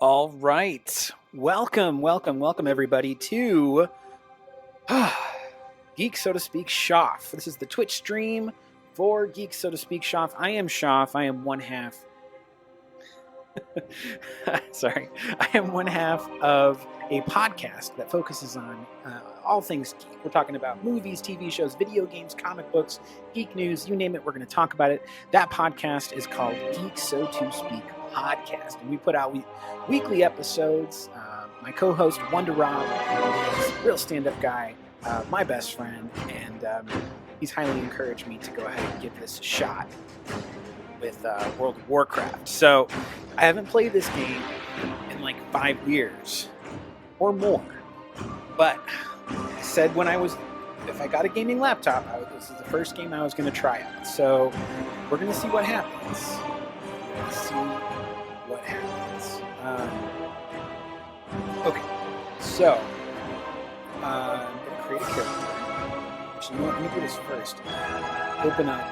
All right. Welcome everybody to Geek, so to speak, Shoff. This is the Twitch stream for Geek, so to speak, Shoff. I am Shoff. I am one half. Sorry. I am one half of a podcast that focuses on all things geek. We're talking about movies, TV shows, video games, comic books, geek news, you name it, we're going to talk about it. That podcast is called Geek, so to speak, Podcast. And we put out weekly episodes. My co-host, Wonder Rob, is a real stand-up guy, my best friend, and he's highly encouraged me to go ahead and give this a shot with World of Warcraft. So I haven't played this game in like 5 years or more, but I said if I got a gaming laptop, this is the first game I was going to try out. So we're going to see what happens. Okay, so I'm going to create a character. Actually, you know what? Let me do this first. Open up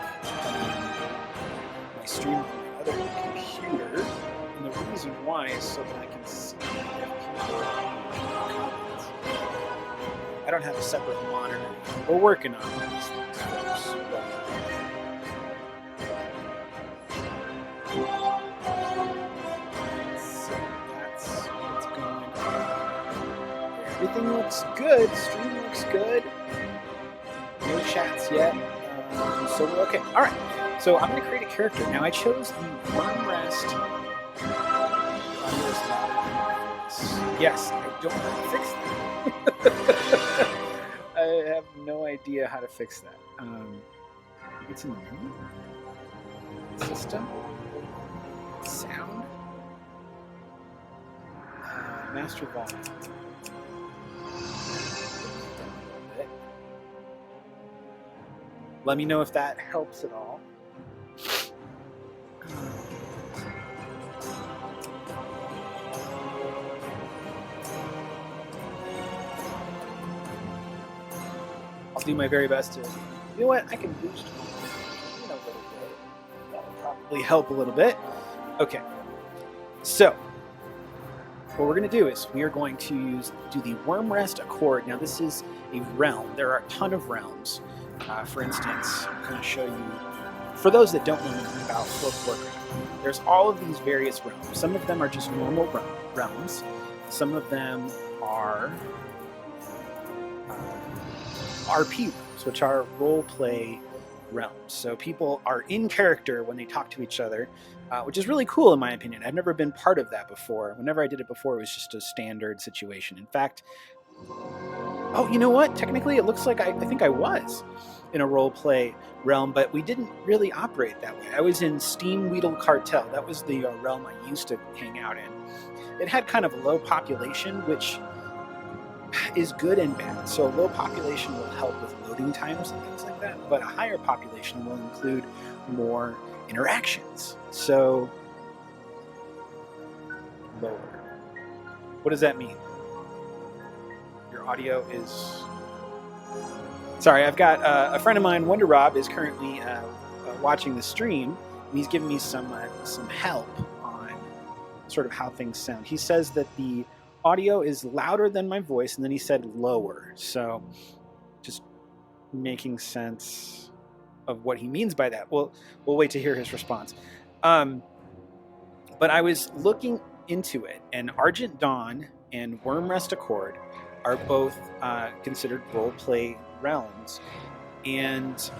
my stream on my other computer, and the reason why is so that I can see if people comments. I don't have a separate monitor. We're working on these things, folks. So that's what's going on. Everything looks good. Stream looks good. No chats yet. So we're okay. All right. So I'm going to create a character. Now I chose the Worm Rest. Yes, I don't know how to fix that. I have no idea how to fix that. It's in the menu. System. Sound. Master volume. Let me know if that helps at all. I'll do my very best to. You know what? I can boost a little bit. That'll probably help a little bit. Okay. So, what we're going to do is we are going to do the Worm Rest Accord. Now, this is a realm. There are a ton of realms. For instance, I'm going to show you, for those that don't know anything about World of Warcraft, there's all of these various realms. Some of them are just normal realms. Some of them are RP realms, which are role-play realms. So people are in character when they talk to each other, which is really cool in my opinion. I've never been part of that before. Whenever I did it before, it was just a standard situation. In fact, oh, you know what? Technically, it looks like I think I was in a role-play realm, but we didn't really operate that way. I was in Steam Weedle Cartel. That was the realm I used to hang out in. It had kind of a low population, which is good and bad. So low population will help with loading times and things like that, but a higher population will include more interactions. So lower. What does that mean? Your audio is... Sorry, I've got a friend of mine, Wonder Rob, is currently watching the stream, and he's giving me some help on sort of how things sound. He says that the audio is louder than my voice, and then he said lower. So just making sense of what he means by that. We'll wait to hear his response. But I was looking into it, and Argent Dawn and Worm Rest Accord are both considered role-play realms, and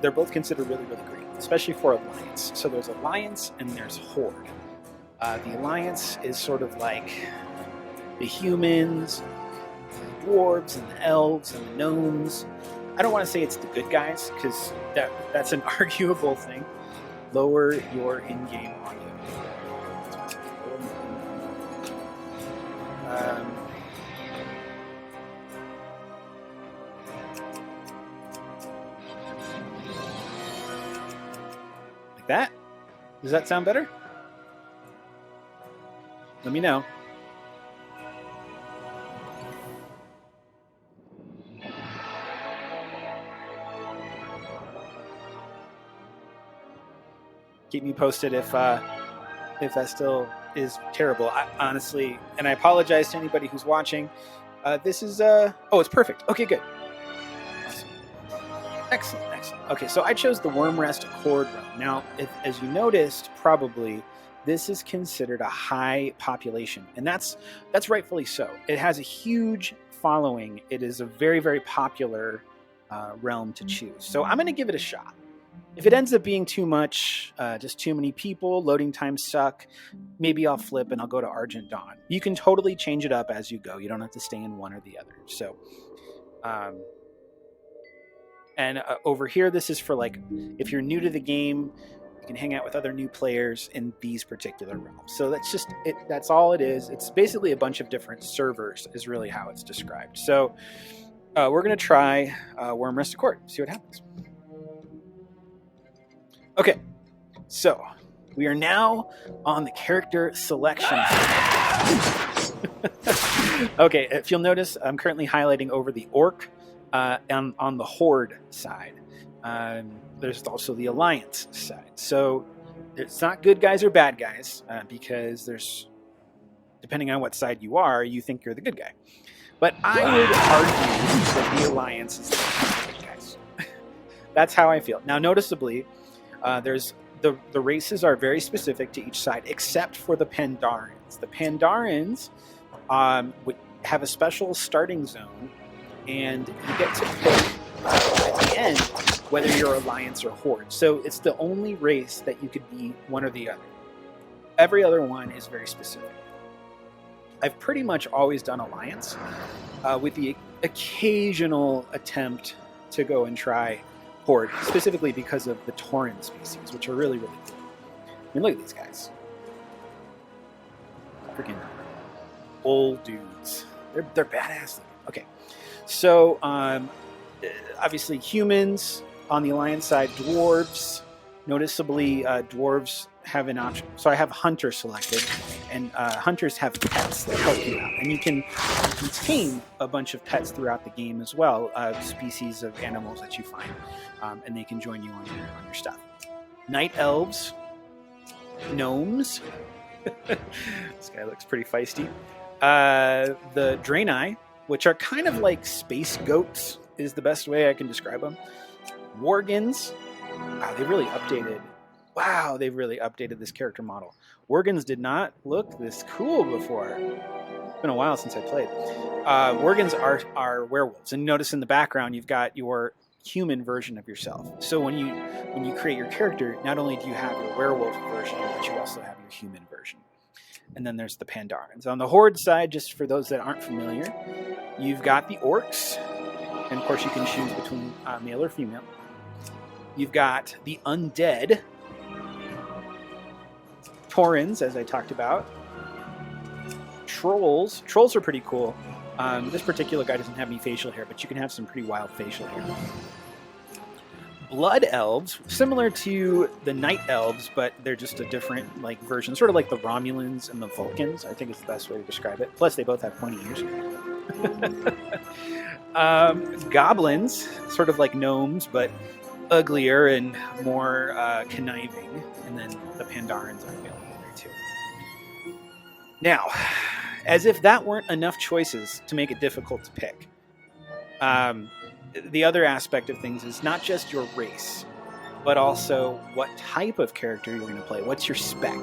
they're both considered really, really great, especially for Alliance. So there's Alliance and there's Horde. The Alliance is sort of like the humans, the dwarves, and the elves, and the gnomes. I don't want to say it's the good guys, because that's an arguable thing. Lower your in-game audio. Like that? Does that sound better? Let me know. Keep me posted if that still is terrible, honestly, and I apologize to anybody who's watching. This is oh, it's perfect. Okay, good. Awesome. Excellent, excellent. Okay, so I chose the Wormrest Accord realm. Now, as you noticed, probably this is considered a high population, and that's rightfully so. It has a huge following. It is a very, very popular realm to choose. So I'm going to give it a shot. If it ends up being too much, just too many people, loading times suck, maybe I'll flip and I'll go to Argent Dawn. You can totally change it up as you go. You don't have to stay in one or the other. So, over here, this is for like, if you're new to the game, you can hang out with other new players in these particular realms. So that's just it. That's all it is. It's basically a bunch of different servers is really how it's described. So we're going to try Wormrest Accord, see what happens. Okay, so we are now on the character selection. Okay, if you'll notice, I'm currently highlighting over the Orc on the Horde side. There's also the Alliance side. So it's not good guys or bad guys because there's, depending on what side you are, you think you're the good guy. But I would argue that the Alliance is the good guys. That's how I feel. Now, noticeably, there's the races are very specific to each side, except for the Pandarans. The Pandarans would have a special starting zone, and you get to pick at the end whether you're Alliance or Horde. So it's the only race that you could be one or the other. Every other one is very specific. I've pretty much always done Alliance, with the occasional attempt to go and try Horde, specifically because of the Tauren species, which are really, really cool. I mean, look at these guys. Freaking old dudes. They're badass. Okay, so obviously humans on the Alliance side, dwarves. Noticeably, dwarves have an option. So I have hunter selected, and hunters have pets that help you out, and you can tame a bunch of pets throughout the game as well, species of animals that you find, and they can join you on your stuff. Night elves, gnomes. This guy looks pretty feisty. The Draenei, which are kind of like space goats, is the best way I can describe them. Worgens. Wow, they really updated. Wow, they've really updated this character model. Worgens did not look this cool before. It's been a while since I played. Worgens are werewolves, and notice in the background you've got your human version of yourself. So when you create your character, not only do you have your werewolf version, but you also have your human version. And then there's the Pandarans. On the Horde side, just for those that aren't familiar, you've got the Orcs, and of course you can choose between male or female. You've got the Undead, Taurens, as I talked about. Trolls. Trolls are pretty cool. This particular guy doesn't have any facial hair, but you can have some pretty wild facial hair. Blood Elves, similar to the Night Elves, but they're just a different version, sort of like the Romulans and the Vulcans, I think is the best way to describe it. Plus, they both have pointy ears. Goblins, sort of like gnomes, but uglier and more conniving. And then the Pandarans are available there too. Now, as if that weren't enough choices to make it difficult to pick, the other aspect of things is not just your race, but also what type of character you're going to play. What's your spec?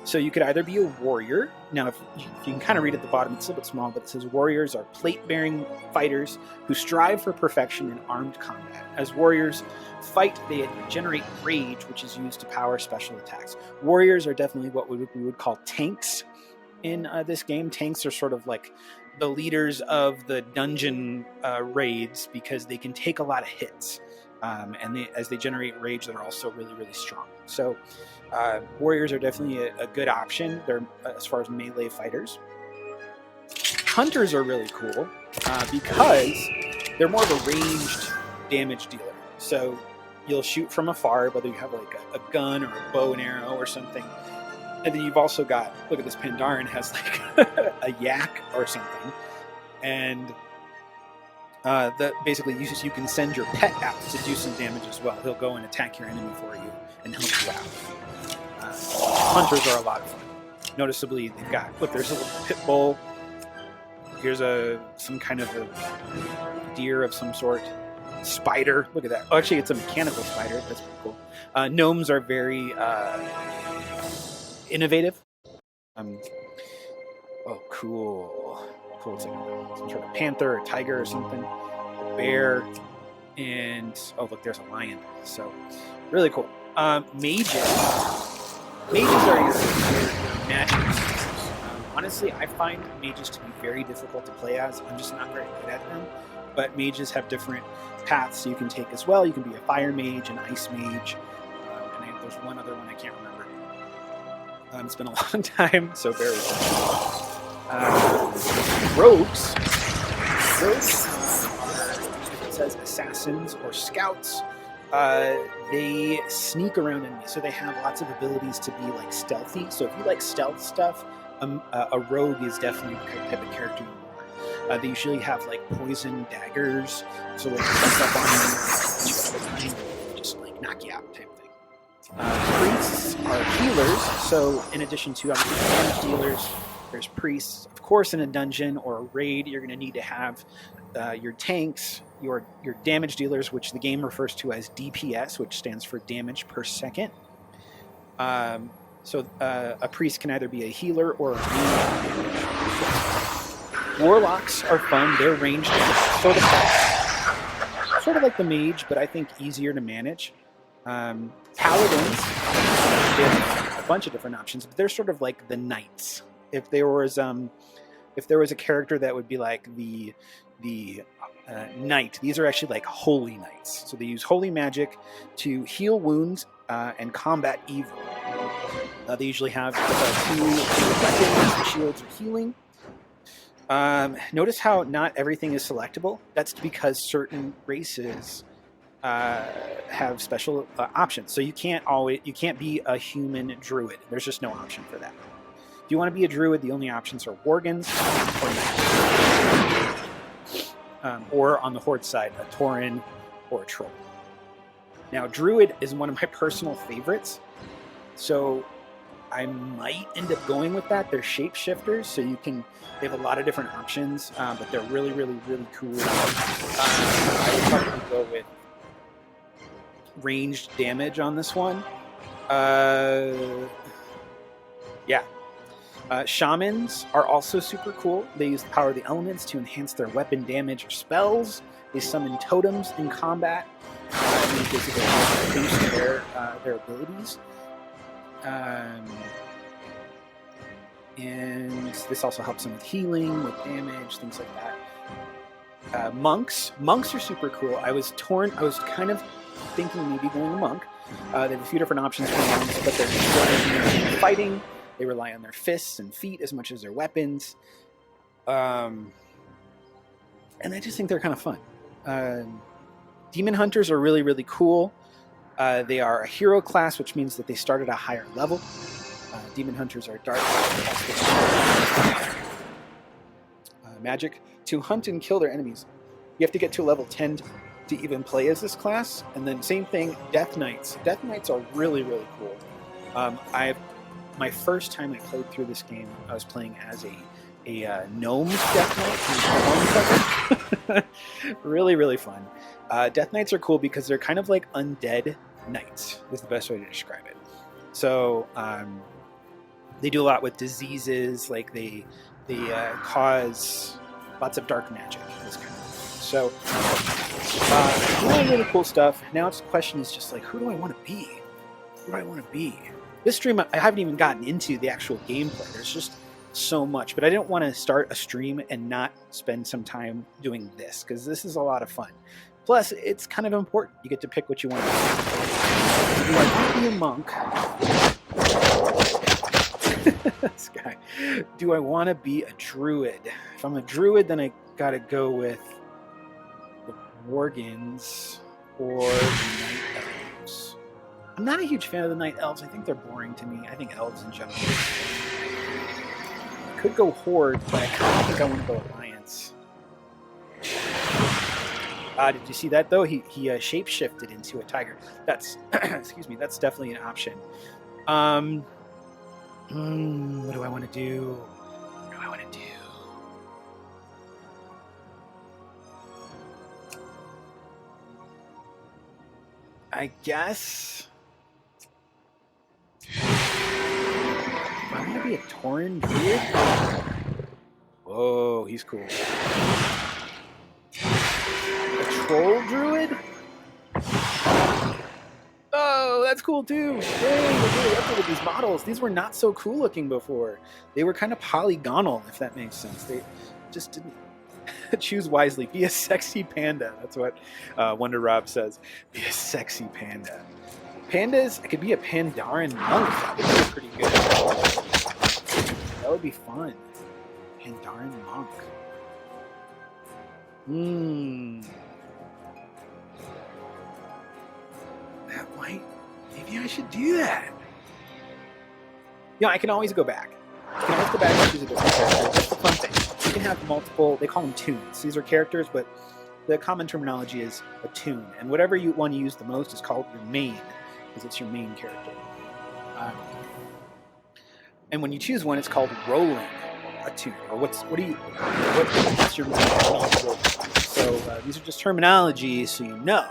So you could either be a warrior. Now, if you can kind of read at the bottom, it's a little bit small, but it says warriors are plate-bearing fighters who strive for perfection in armed combat. As warriors fight, they generate rage, which is used to power special attacks. Warriors are definitely what we would call tanks in this game. Tanks are sort of like the leaders of the dungeon raids because they can take a lot of hits. And as they generate rage, they're also really, really strong. So warriors are definitely a good option. They're as far as melee fighters. Hunters are really cool because they're more of a ranged damage dealer. So you'll shoot from afar, whether you have like a gun or a bow and arrow or something. And then you've also got, look at this Pandaren has like a yak or something. And basically you can send your pet out to do some damage as well. He'll go and attack your enemy for you and help you out. Hunters are a lot of fun. Noticeably, they've got, look, there's a little pit bull. Here's some kind of a deer of some sort. Spider, look at that. Oh, actually, it's a mechanical spider. That's pretty cool. Gnomes are very innovative. Oh, cool. Cool. It's like some sort of panther or tiger or something. A bear. And, oh, look, there's a lion. So, really cool. Mages. Mages are your magic users. Honestly, I find mages to be very difficult to play as. I'm just not very good at them. But mages have different paths you can take as well. You can be a fire mage, an ice mage, and there's one other one I can't remember. It's been a long time, so bear with me. Rogues. Rogues are, if it says assassins or scouts, they sneak around enemies, so they have lots of abilities to be like stealthy. So if you like stealth stuff, a rogue is definitely the type of character you want. They usually have like poison daggers, so when it comes up on you, just like knock you out type thing. Priests are healers, so in addition to damage dealers, there's priests. Of course, in a dungeon or a raid, you're going to need to have your tanks, your damage dealers, which the game refers to as DPS, which stands for damage per second. So a priest can either be a healer or a damage. Warlocks are fun. They're ranged, sort of like the mage, but I think easier to manage. Paladins, they have a bunch of different options, but they're sort of like the knights. If there was a character that would be like the knight, these are actually like holy knights. So they use holy magic to heal wounds and combat evil. They usually have two weapons, shields, or healing. Notice how not everything is selectable. That's because certain races have special options. So you can't be a human druid. There's just no option for that. If you want to be a druid, the only options are worgens or on the horde side, a tauren or a troll. Now, druid is one of my personal favorites, so I might end up going with that. They're shapeshifters, so they have a lot of different options, but they're really, really, really cool. I would probably go with ranged damage on this one. Yeah. Shamans are also super cool. They use the power of the elements to enhance their weapon damage or spells. They summon totems in combat. They basically boost their abilities. And this also helps them with healing, with damage, things like that. Monks are super cool. I was kind of thinking maybe going a monk. They have a few different options for monks, but they're fighting. They rely on their fists and feet as much as their weapons. And I just think they're kind of fun. Demon Hunters are really, really cool. They are a hero class, which means that they start at a higher level. Demon Hunters are dark magic. To hunt and kill their enemies, you have to get to level 10 to even play as this class. And then same thing, Death Knights. Death Knights are really, really cool. My first time I played through this game, I was playing as a gnome Death Knight. Really, really fun. Death Knights are cool because they're kind of like undead knights, is the best way to describe it. So they do a lot with diseases, like they cause lots of dark magic. This kind of thing. So really, really cool stuff. Now the question is just like, who do I want to be? Who do I want to be? This stream, I haven't even gotten into the actual gameplay. There's just so much, but I didn't want to start a stream and not spend some time doing this, because this is a lot of fun. Plus, it's kind of important. You get to pick what you want to do. Do I want to be a monk? This guy. Do I want to be a druid? If I'm a druid, then I got to go with the worgens or the night elves. I'm not a huge fan of the night elves. I think they're boring to me. I think elves in general. I could go horde, but I kind of think I want to go alliance. Did you see that though? He shape-shifted into a tiger. That's excuse me. That's definitely an option. What do I want to do? What do I want to do? I guess I want to be a Tauren druid. Whoa, he's cool. A troll druid? Oh, that's cool too. Dang, they're really updated these models. These were not so cool looking before. They were kind of polygonal, if that makes sense. They just didn't choose wisely. Be a sexy panda. That's what Wonder Rob says. Be a sexy panda. Pandas, I could be a Pandaren monk. That would be pretty good. That would be fun. Pandaren monk. That might... Maybe I should do that. You know, I can always go back. I can always go back and choose a different character. That's the fun thing. You can have multiple... They call them tunes. These are characters, but the common terminology is a tune. And whatever you want to use the most is called your main, because it's your main character. And when you choose one, it's called rolling a tune. Or what's your main role? So these are just terminologies, so you know.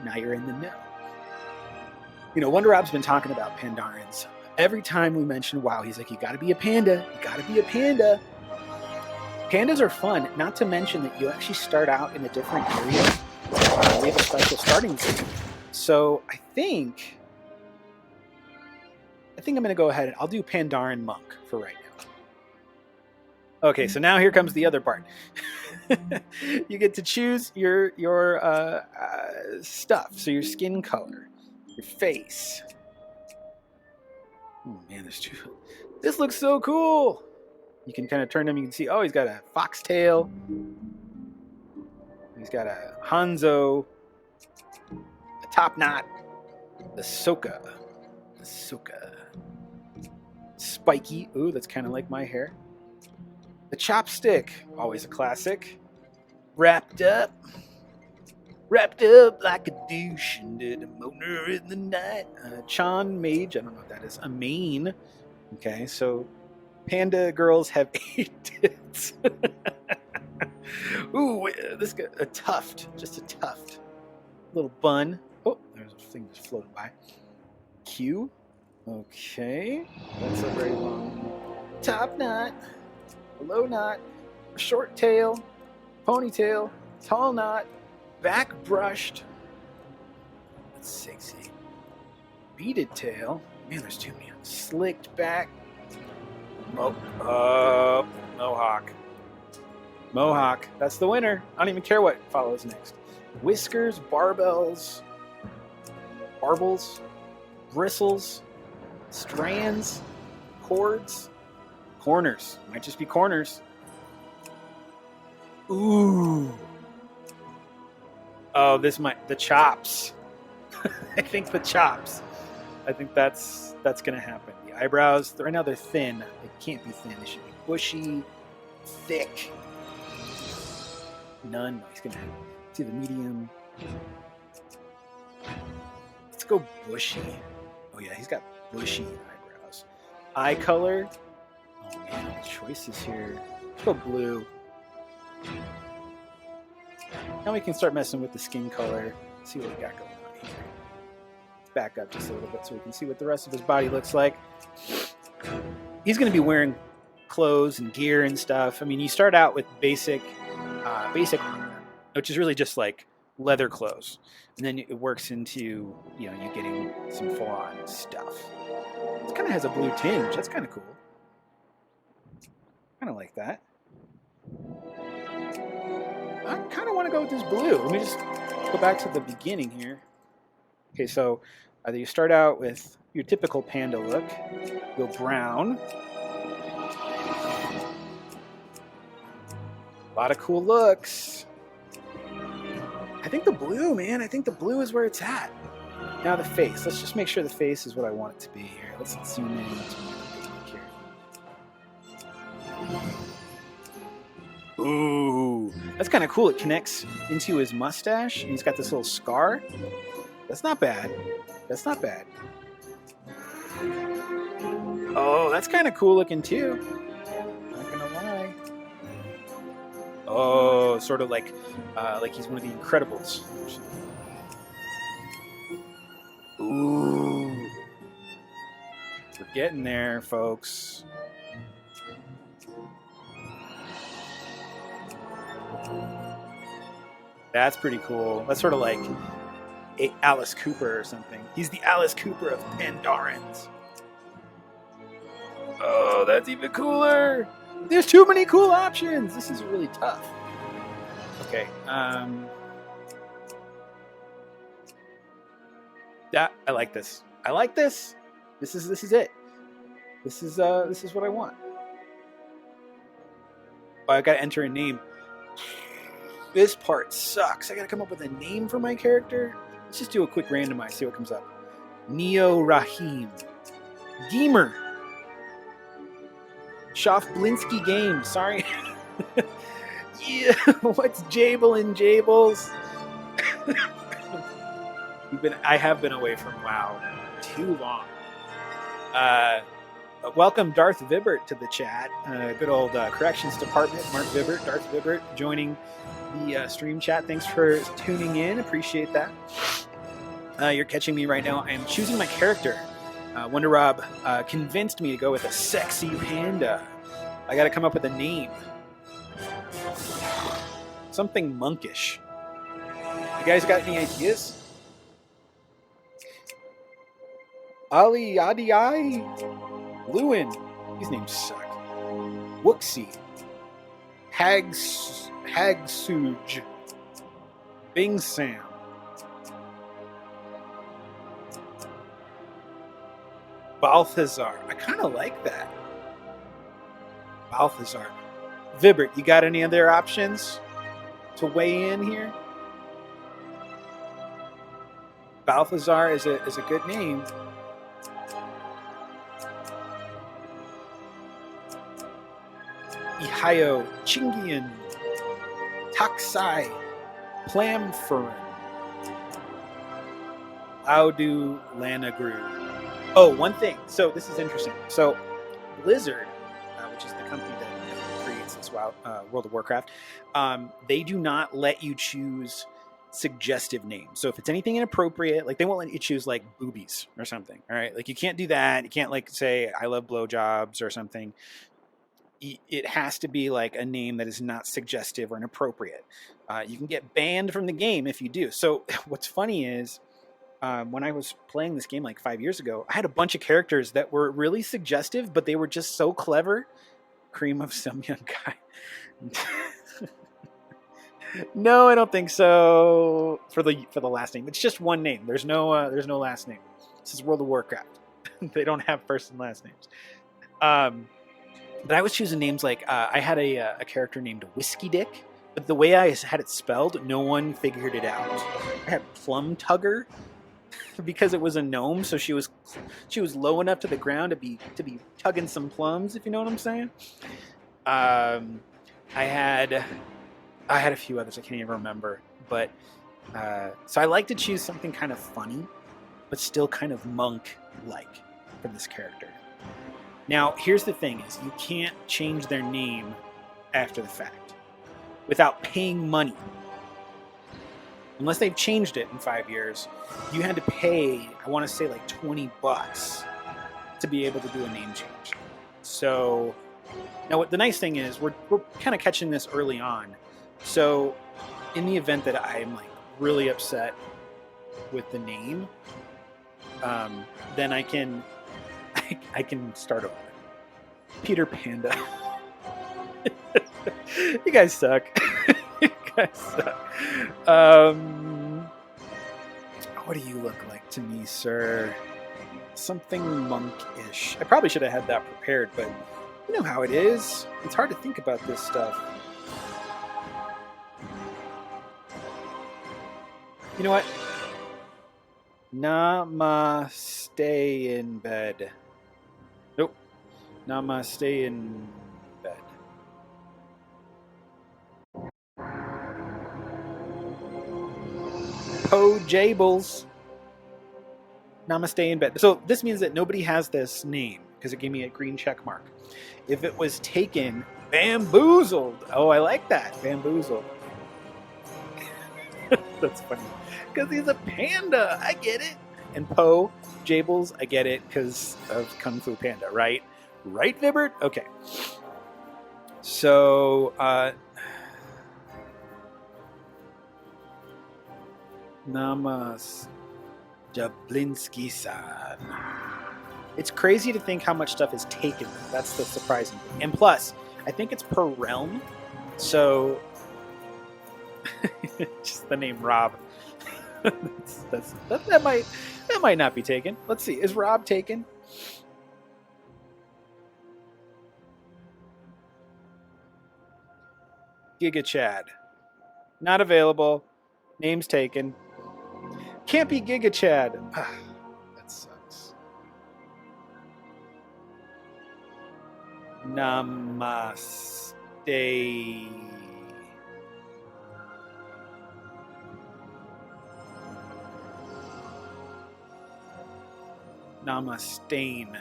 Now you're in the know. You know, Wonder Rob's been talking about Pandarens. Every time we mention WoW, he's like, you gotta be a panda. You gotta be a panda. Pandas are fun, not to mention that you actually start out in a different area. We have a special starting zone. So I think I'm going to go ahead and I'll do Pandaren Monk for right now. Okay, so now here comes the other part. You get to choose your stuff. So your skin color, your face. Oh man, there's two. This looks so cool. You can kind of turn them. You can see, oh, he's got a foxtail. He's got a Hanzo, a top knot, Ahsoka, spiky. Ooh, that's kind of like my hair. The chopstick, always a classic. Wrapped up like a douche and did a motor in the night. Chan Mage, I don't know what that is. A mane. Okay, so panda girls have 8 tits. Ooh, this guy, a tuft, just a tuft. Little bun. Oh, there's a thing just floated by. Q. Okay, that's a very long top knot, a low knot, a short tail, ponytail, tall knot, back brushed. That's sexy. Beaded tail. Man, there's too many. Slicked back. Oh, Mohawk. That's the winner. I don't even care what follows next. Whiskers, barbells, bristles, strands, cords, corners. Might just be corners. Ooh. Oh, the chops. I think the chops. I think that's going to happen. The eyebrows, right now they're thin. They can't be thin. They should be bushy, thick. None. No, he's going to do the medium. Let's go bushy. Oh yeah, he's got bushy eyebrows. Eye color. Oh man, the choices here. Let's go blue. Now we can start messing with the skin color. See what we got going on here. Let's back up just a little bit so we can see what the rest of his body looks like. He's going to be wearing clothes and gear and stuff. I mean, you start out with basic armor, which is really just like leather clothes, and then it works into, you know, you getting some full-on stuff. It kind of has a blue tinge. That's kind of cool. Kind of like that. I kind of want to go with this blue. Let me just go back to the beginning here. Okay, so either you start out with your typical panda look, go brown. A lot of cool looks. I think the blue, man. I think the blue is where it's at. Now the face. Let's just make sure the face is what I want it to be here. Let's zoom in into my here. Ooh, that's kind of cool. It connects into his mustache, and he's got this little scar. That's not bad. That's not bad. Oh, that's kind of cool looking too. Not gonna lie. Oh, sort of like he's one of the Incredibles. Ooh, we're getting there, folks. That's pretty cool. That's sort of like Alice Cooper or something. He's the Alice Cooper of Pandorans. Oh, that's even cooler. There's too many cool options. This is really tough. Okay. That I like this. I like this. This is it. This is what I want. Oh, I gotta enter a name. This part sucks. I gotta come up with a name for my character. Let's just do a quick randomize, see what comes up. Neo Rahim. Gamer. Shoff Blinsky Games. Sorry. Yeah, what's Jable and Jables? I have been away from WoW too long. Welcome Darth Vibbert to the chat. Good old corrections department. Mark Vibbert, Darth Vibbert, joining the stream chat. Thanks for tuning in. Appreciate that. You're catching me right now. I am choosing my character. Wonder Rob convinced me to go with a sexy panda. I got to come up with a name. Something monkish. You guys got any ideas? Ali Adii, Lewin. These names suck. Wooksy. Hagsuj. Bing Sam. Balthazar. I kind of like that. Balthazar. Vibbert, you got any other options to weigh in here? Balthazar is a good name. Ihayo, Chingian, Taksai, Plamfurin, Audu Lanagru. Oh, one thing. So this is interesting. So Blizzard, which is the company that creates this World of Warcraft, they do not let you choose suggestive names. So if it's anything inappropriate, like they won't let you choose like boobies or something. All right, like you can't do that. You can't like say I love blowjobs or something. It has to be like a name that is not suggestive or inappropriate. You can get banned from the game if you do. So what's funny is when I was playing this game like 5 years ago, I had a bunch of characters that were really suggestive, but they were just so clever. Cream of some young guy. No, I don't think so. For the last name, it's just one name. There's no last name. This is World of Warcraft. They don't have first and last names. But I was choosing names like I had a character named Whiskey Dick, but the way I had it spelled, no one figured it out. I had Plum Tugger because it was a gnome, so she was low enough to the ground to be tugging some plums, if you know what I'm saying. I had a few others I can't even remember, but so I like to choose something kind of funny, but still kind of monk-like for this character. Now, here's the thing is you can't change their name after the fact without paying money. Unless they've changed it in 5 years, you had to pay, I want to say like $20 to be able to do a name change. So, now what the nice thing is, we're kind of catching this early on. So, in the event that I'm like really upset with the name, then I can start over. Peter Panda. You guys suck. You guys suck. What do you look like to me, sir? Something monk-ish. I probably should have had that prepared, but you know how it is. It's hard to think about this stuff. You know what? Namaste in bed. Nope. Namaste in bed. Ho Jables. Namaste in bed. So this means that nobody has this name because it gave me a green check mark. If it was taken, bamboozled. Oh, I like that. Bamboozled. That's funny. Because he's a panda. I get it. And Poe, Jables, I get it because of Kung Fu Panda, right? Right, Vibert? Okay. So, Namas Jablinski-san. It's crazy to think how much stuff is taken. That's the surprising thing. And plus, I think it's per realm. So, just the name Rob. that might not be taken. Let's see. Is Rob taken? Giga Chad. Not available. Name's taken. Can't be Giga Chad. That sucks. Namaste. Namastain.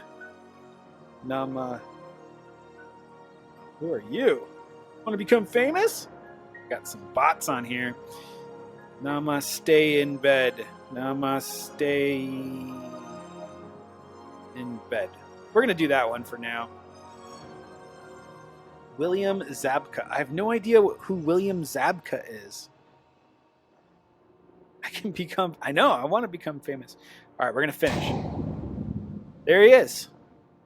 Who are you? Want to become famous? Got some bots on here. Namaste in bed. Namaste in bed. We're going to do that one for now. William Zabka. I have no idea who William Zabka is. I know, I want to become famous. All right, we're going to finish. There he is.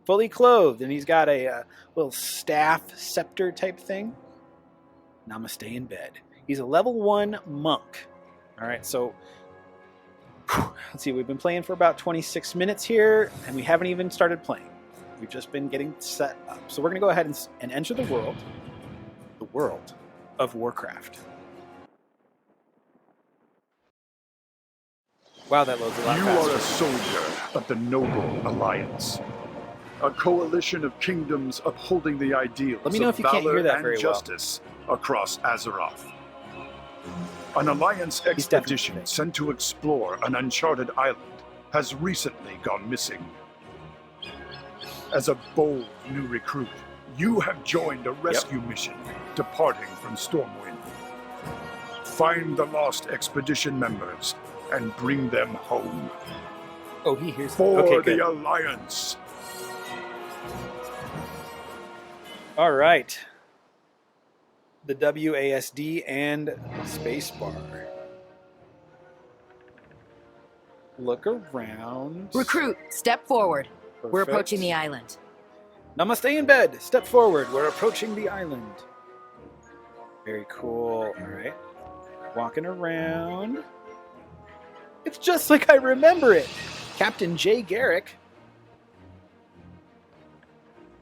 Fully clothed, and he's got a little staff scepter type thing. Namaste in bed. He's a level 1 monk. All right, so let's see. We've been playing for about 26 minutes here, and we haven't even started playing. We've just been getting set up. So we're going to go ahead and enter the world of Warcraft. Wow, that loads a lot faster. You are a soldier of the Noble Alliance, a coalition of kingdoms upholding the ideals Let me know of if you can't valor hear that and very well. justice across Azeroth. An Alliance expedition sent to explore an uncharted island has recently gone missing. As a bold new recruit, you have joined a rescue mission departing from Stormwind. Find the lost expedition members and bring them home. Oh, he hears for the Alliance. All right. The WASD and spacebar. Look around. Recruit, step forward. Perfect. We're approaching the island. Namaste in bed. Step forward. We're approaching the island. Very cool. All right. Walking around. It's just like I remember it. Captain J. Garrick.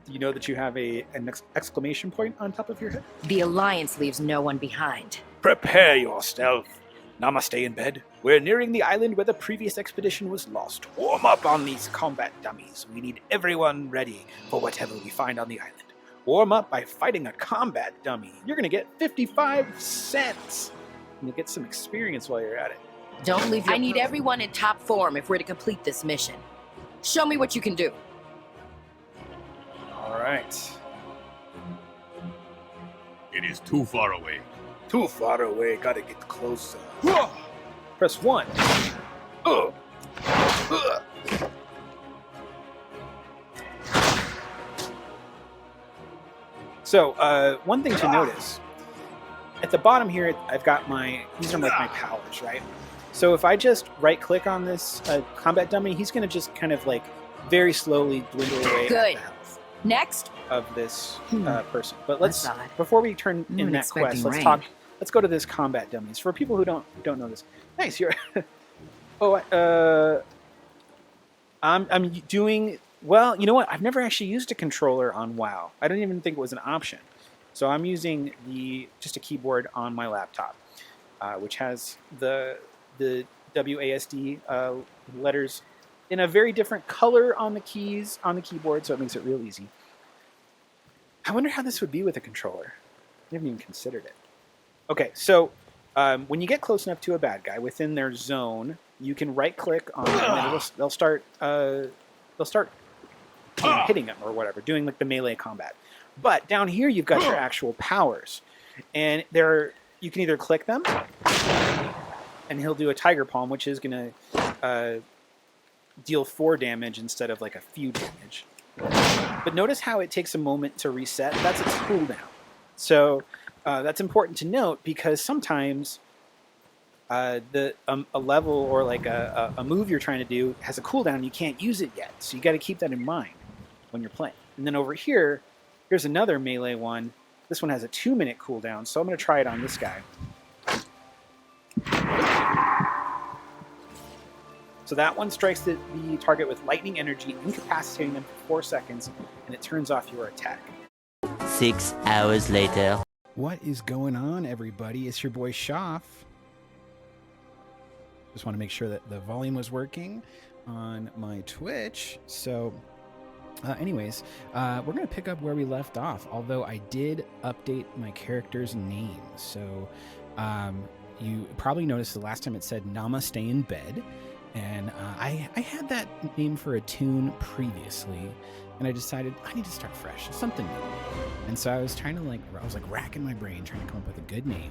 Do you know that you have an exclamation point on top of your head? The Alliance leaves no one behind. Prepare yourself. Namaste in bed. We're nearing the island where the previous expedition was lost. Warm up on these combat dummies. We need everyone ready for whatever we find on the island. Warm up by fighting a combat dummy. You're going to get 55 cents. And you'll get some experience while you're at it. Don't leave I need everyone in top form if we're to complete this mission. Show me what you can do. All right. It is too far away. Too far away. Gotta get closer. Press 1. So, one thing to notice. At the bottom here, I've got these are like my powers, right? So if I just right-click on this combat dummy, he's going to just kind of like very slowly dwindle away. Good. Next. Of this person. But let's, before we turn in that quest, let's go to this combat dummies. For people who don't know this. Nice, you're... I'm doing... Well, you know what? I've never actually used a controller on WoW. I didn't even think it was an option. So I'm using just a keyboard on my laptop, which has the WASD letters in a very different color on the keys on the keyboard, so it makes it real easy. I wonder how this would be with a controller. I haven't even considered it. Okay, so when you get close enough to a bad guy within their zone, you can right-click on them, and they'll start hitting him or whatever, doing like the melee combat. But down here you've got your actual powers, and you can either click them, and he'll do a tiger palm, which is going to deal 4 damage instead of like a few damage. But notice how it takes a moment to reset. That's its cooldown. So that's important to note, because sometimes a level or like a move you're trying to do has a cooldown and you can't use it yet. So you got to keep that in mind when you're playing. And then over here, here's another melee one. This one has a 2-minute cooldown, so I'm going to try it on this guy. So that one strikes the target with lightning energy, incapacitating them for 4 seconds, and it turns off your attack. 6 hours later. What is going on, everybody? It's your boy Shoff. Just want to make sure that the volume was working on my Twitch. So anyways, we're going to pick up where we left off, although I did update my character's name. So you probably noticed the last time it said Namaste in bed. And I had that name for a tune previously, and I decided I need to start fresh, something new. And so I was trying to I was racking my brain trying to come up with a good name.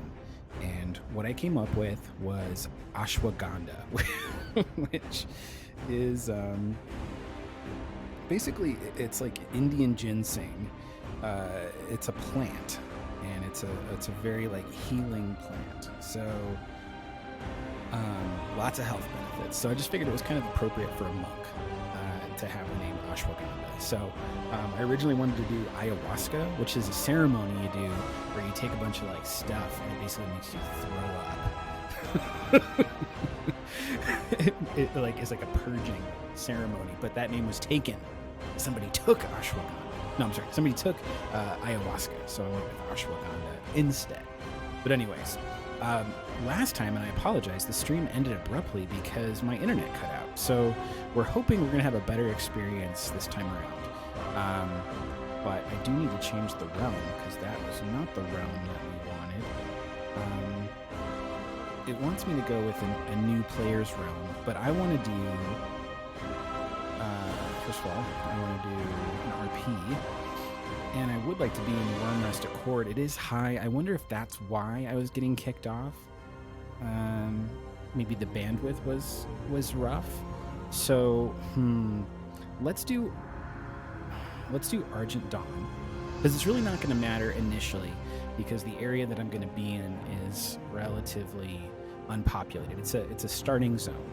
And what I came up with was ashwagandha, which is basically it's like Indian ginseng. It's a plant, and it's a very like healing plant. So lots of health benefits. So I just figured it was kind of appropriate for a monk to have the name ashwagandha. So I originally wanted to do ayahuasca, which is a ceremony you do where you take a bunch of like stuff and it basically makes you throw up. it like is like a purging ceremony, but that name was taken. Somebody took ashwagandha. No, I'm sorry. Somebody took ayahuasca, so I went with ashwagandha instead. But anyways, last time, and I apologize, the stream ended abruptly because my internet cut out. So we're hoping we're going to have a better experience this time around. But I do need to change the realm, because that was not the realm that we wanted. It wants me to go with a new player's realm, but I want to do, first of all, I want to do an RP. And I would like to be in Wormrest Accord. It is high. I wonder if that's why I was getting kicked off. Maybe the bandwidth was rough. So, let's do Argent Dawn, because it's really not going to matter initially, because the area that I'm going to be in is relatively unpopulated. It's a starting zone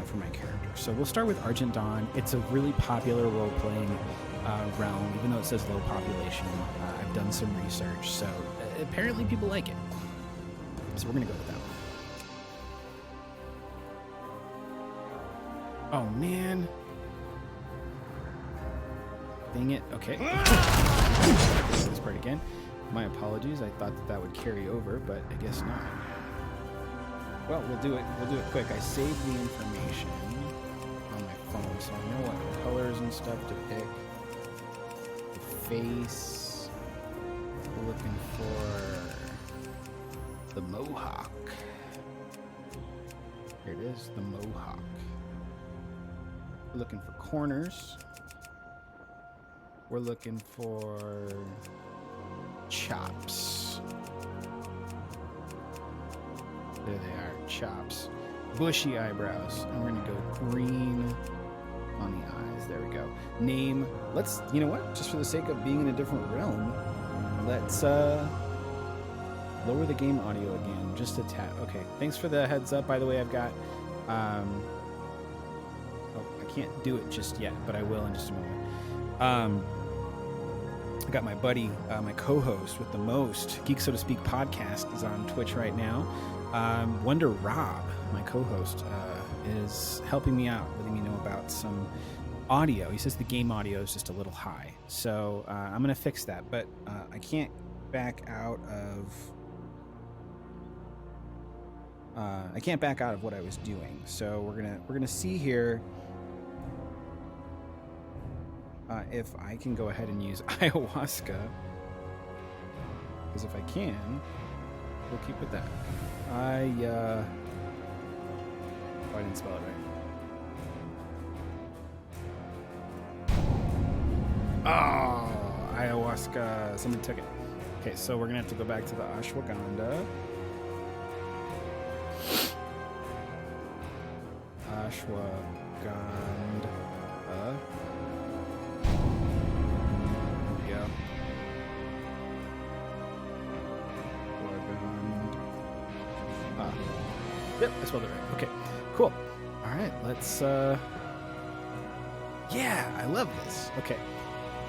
for my character. So we'll start with Argent Dawn. It's a really popular role-playing realm, even though it says low population. I've done some research, so apparently people like it. So we're gonna go with that one. Oh man, dang it. Okay, this part again. My apologies. I thought that would carry over, but I guess not. Well, we'll do it quick. I saved the information on my phone, so I know what colors and stuff to pick. Face. We're looking for the mohawk. Here it is, the mohawk. We're looking for corners. We're looking for chops. There they are, chops. Bushy eyebrows. And we're gonna go green on the eyes. There we go. Name. Let's, you know what? Just for the sake of being in a different realm, let's lower the game audio again, just a tad. Okay, thanks for the heads up. By the way, I've got, oh, I can't do it just yet, but I will in just a moment. I got my buddy, my co-host with the most, GeekSoToSpeak podcast, is on Twitch right now. Wonder Rob, my co-host, is helping me out, letting me know about some audio. He says the game audio is just a little high, so I'm gonna fix that. But I can't back out of what I was doing. So we're gonna see here if I can go ahead and use ayahuasca, because if I can, we'll keep with that. I didn't spell it right. Oh, ayahuasca. Someone took it. Okay, so we're going to have to go back to the ashwagandha. Ashwagandha. There we go. Yep, I spelled it right. Okay, cool. All right, let's... Yeah, I love this. Okay,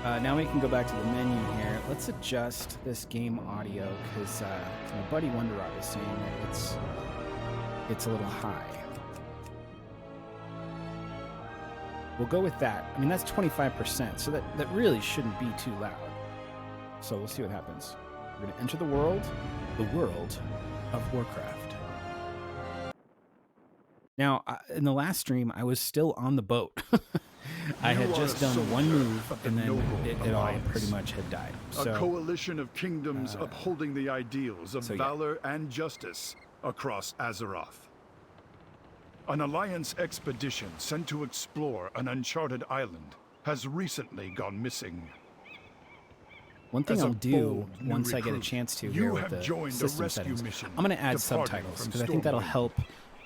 now we can go back to the menu here. Let's adjust this game audio because my buddy WonderRob is saying that it's a little high. We'll go with that. I mean, that's 25%, so that really shouldn't be too loud. So we'll see what happens. We're going to enter the world of Warcraft. Now, in the last stream, I was still on the boat. I had just done one move, and then it all pretty much had died. So, a coalition of kingdoms upholding the ideals of valor and justice across Azeroth. An Alliance expedition sent to explore an uncharted island has recently gone missing. One thing I'll do once I get a chance to here with the system settings, I'm going to add subtitles because I think that'll help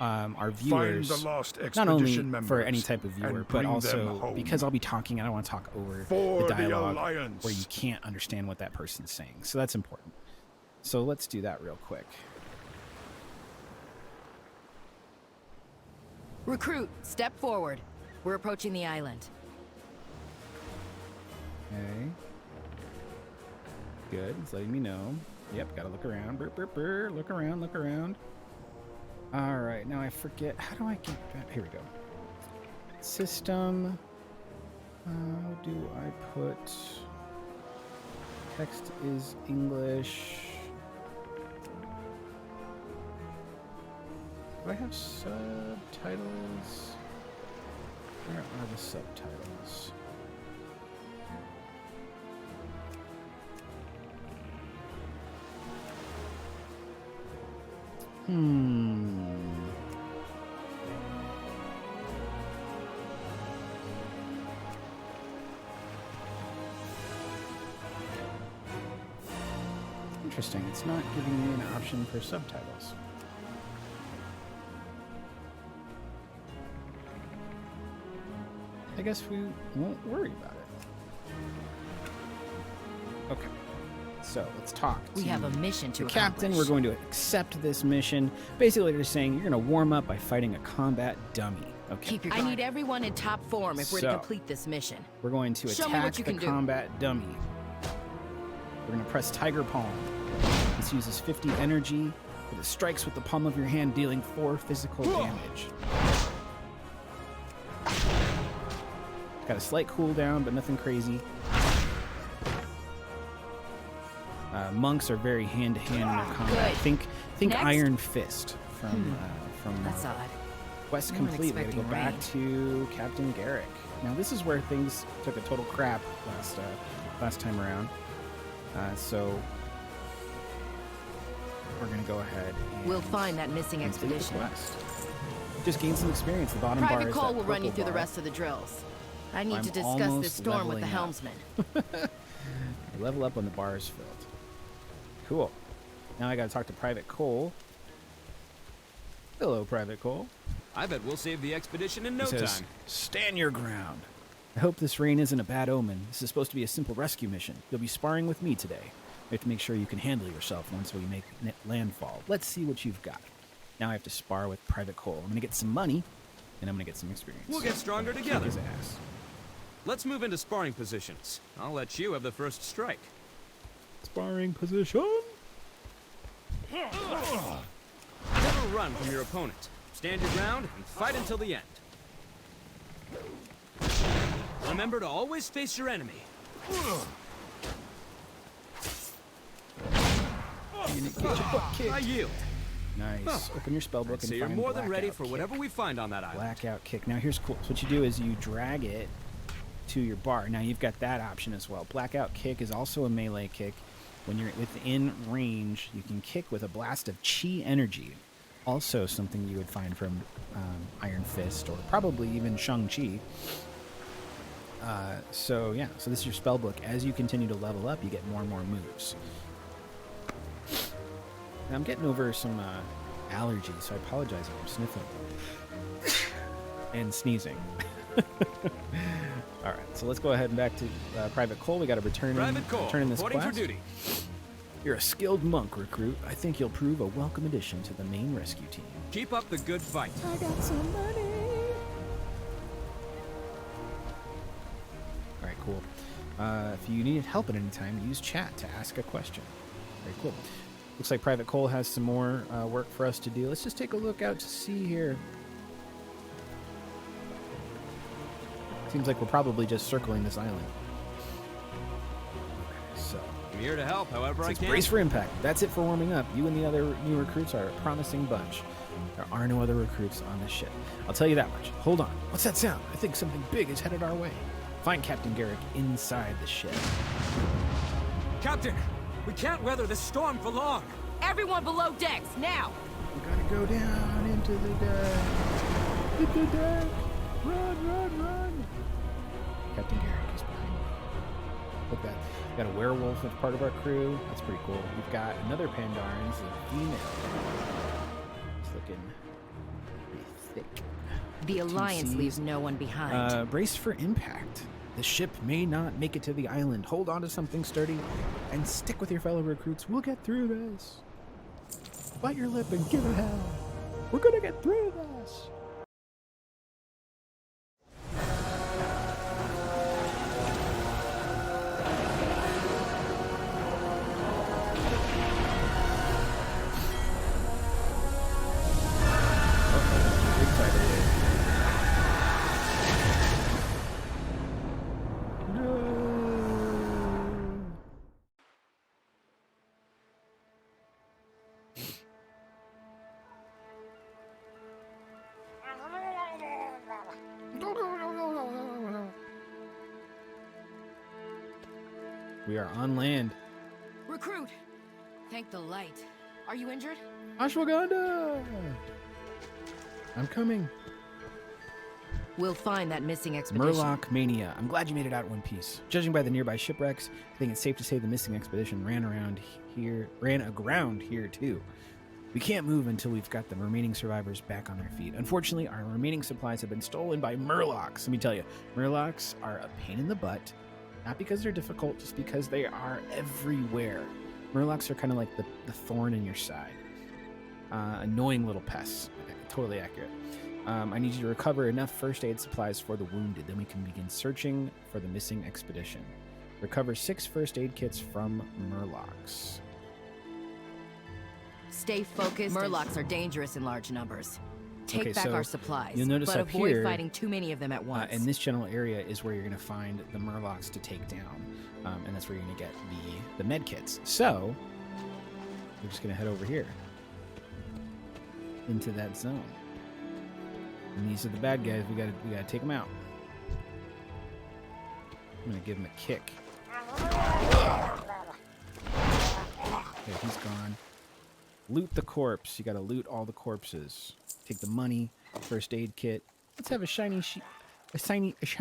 our viewers, not only for any type of viewer, but also because I'll be talking, I don't want to talk over the dialogue where you can't understand what that person's saying. So that's important. So let's do that real quick. Recruit, step forward. We're approaching the island. Okay. Good. It's letting me know. Yep, gotta look around. Burr, burr, burr. Look around, look around. All right, now I forget. How do I get back? Here we go. System. How do I put... Text is English. Do I have subtitles? Where are the subtitles? Interesting. It's not giving me an option for subtitles. I guess we won't worry about it. Okay. So let's talk. We have a mission to the captain. We're going to accept this mission. Basically, they're saying you're going to warm up by fighting a combat dummy. Okay. I need everyone in top form if we're to complete this mission. We're going to attack the combat dummy. We're going to press Tiger Palm. This uses 50 energy. It strikes with the palm of your hand, dealing 4 physical damage. Got a slight cooldown, but nothing crazy. Monks are very hand-to-hand in their combat. Think Next. Iron Fist from That's odd. Quest complete. We gotta go back to Captain Garrick. Now this is where things took a total crap last time around. So we're gonna go ahead and we'll find that missing expedition. Just gain some experience. The bottom bar is Private Cole will run you through the rest of the drills. I need to discuss this storm with the helmsman. Level up when the bar is filled. Cool. Now I gotta talk to Private Cole. Hello, Private Cole. I bet we'll save the expedition in no time. Stand your ground. I hope this rain isn't a bad omen. This is supposed to be a simple rescue mission. You'll be sparring with me today. We have to make sure you can handle yourself once we make landfall. Let's see what you've got. Now I have to spar with Private Cole. I'm gonna get some money, and I'm gonna get some experience. We'll get stronger together. Kick his ass. Let's move into sparring positions. I'll let you have the first strike. Sparring position. Never run from your opponent. Stand your ground and fight until the end. Remember to always face your enemy. I yield. Nice. Open your spellbook and so you're more than ready for whatever we find on that island. Blackout kick. Now here's cool. So what you do is you drag it to your bar. Now you've got that option as well. Blackout kick is also a melee kick. When you're within range, you can kick with a blast of chi energy. Also something you would find from Iron Fist or probably even Shang-Chi. So this is your spell book. As you continue to level up, you get more and more moves. Now, I'm getting over some allergies, so I apologize if I'm sniffling and sneezing. All right, so let's go ahead and back to Private Cole. We got to return in this reporting quest. for duty. You're a skilled monk recruit. I think you'll prove a welcome addition to the main rescue team. Keep up the good fight. I got some money. All right, cool. If you need help at any time, use chat to ask a question. Very cool. Looks like Private Cole has some more work for us to do. Let's just take a look out to sea here. Seems like we're probably just circling this island. Okay, so I'm here to help however I can. brace for impact. That's it for warming up. You and the other new recruits are a promising bunch. There are no other recruits on this ship. I'll tell you that much. Hold on. What's that sound? I think something big is headed our way. Find Captain Garrick inside the ship. Captain, we can't weather this storm for long. Everyone below decks, now! We gotta go down into the deck. Hit the deck. Run, run, run. Captain Garrick is behind me. Look at that. We got a werewolf as part of our crew. That's pretty cool. We've got another Pandaren. It's a female. It's looking pretty thick. The Alliance TCs. leaves no one behind. Brace for impact. The ship may not make it to the island. Hold on to something sturdy and stick with your fellow recruits. We'll get through this. Bite your lip and give it hell. We're gonna get through this. We are on land. Recruit! Thank the light. Are you injured? Ashwagandha! I'm coming. We'll find that missing expedition. Murloc Mania. I'm glad you made it out in one piece. Judging by the nearby shipwrecks, I think it's safe to say the missing expedition ran aground here too. We can't move until we've got the remaining survivors back on their feet. Unfortunately, our remaining supplies have been stolen by Murlocs. Let me tell you, Murlocs are a pain in the butt. Not because they're difficult, just because they are everywhere. Murlocs are kind of like the thorn in your side. Annoying little pests. Totally accurate. I need you to recover enough first aid supplies for the wounded. Then we can begin searching for the missing expedition. Recover 6 first aid kits from Murlocs. Stay focused. Murlocs are dangerous in large numbers. Take back our supplies, you'll notice but up avoid here, fighting too many of them at once. in this general area is where you're going to find the Murlocs to take down, and that's where you're going to get the med kits. So we're just going to head over here into that zone, and these are the bad guys. We got to take them out. I'm going to give him a kick. Okay, he's gone. Loot the corpse. You got to loot all the corpses. Take the money, first aid kit. Let's have a shiny seashell.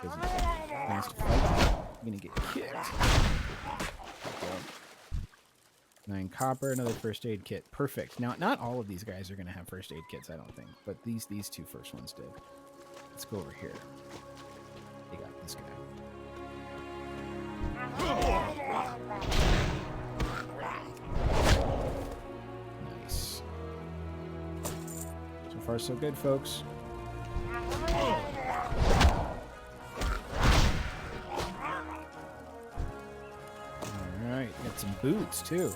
Wants to fight. You're gonna get kicked. Okay. 9 copper, another first aid kit. Perfect. Now, not all of these guys are gonna have first aid kits, I don't think, but these 2 first ones did. Let's go over here. They got this guy. Nice. So far, so good, folks. Alright, got some boots, too.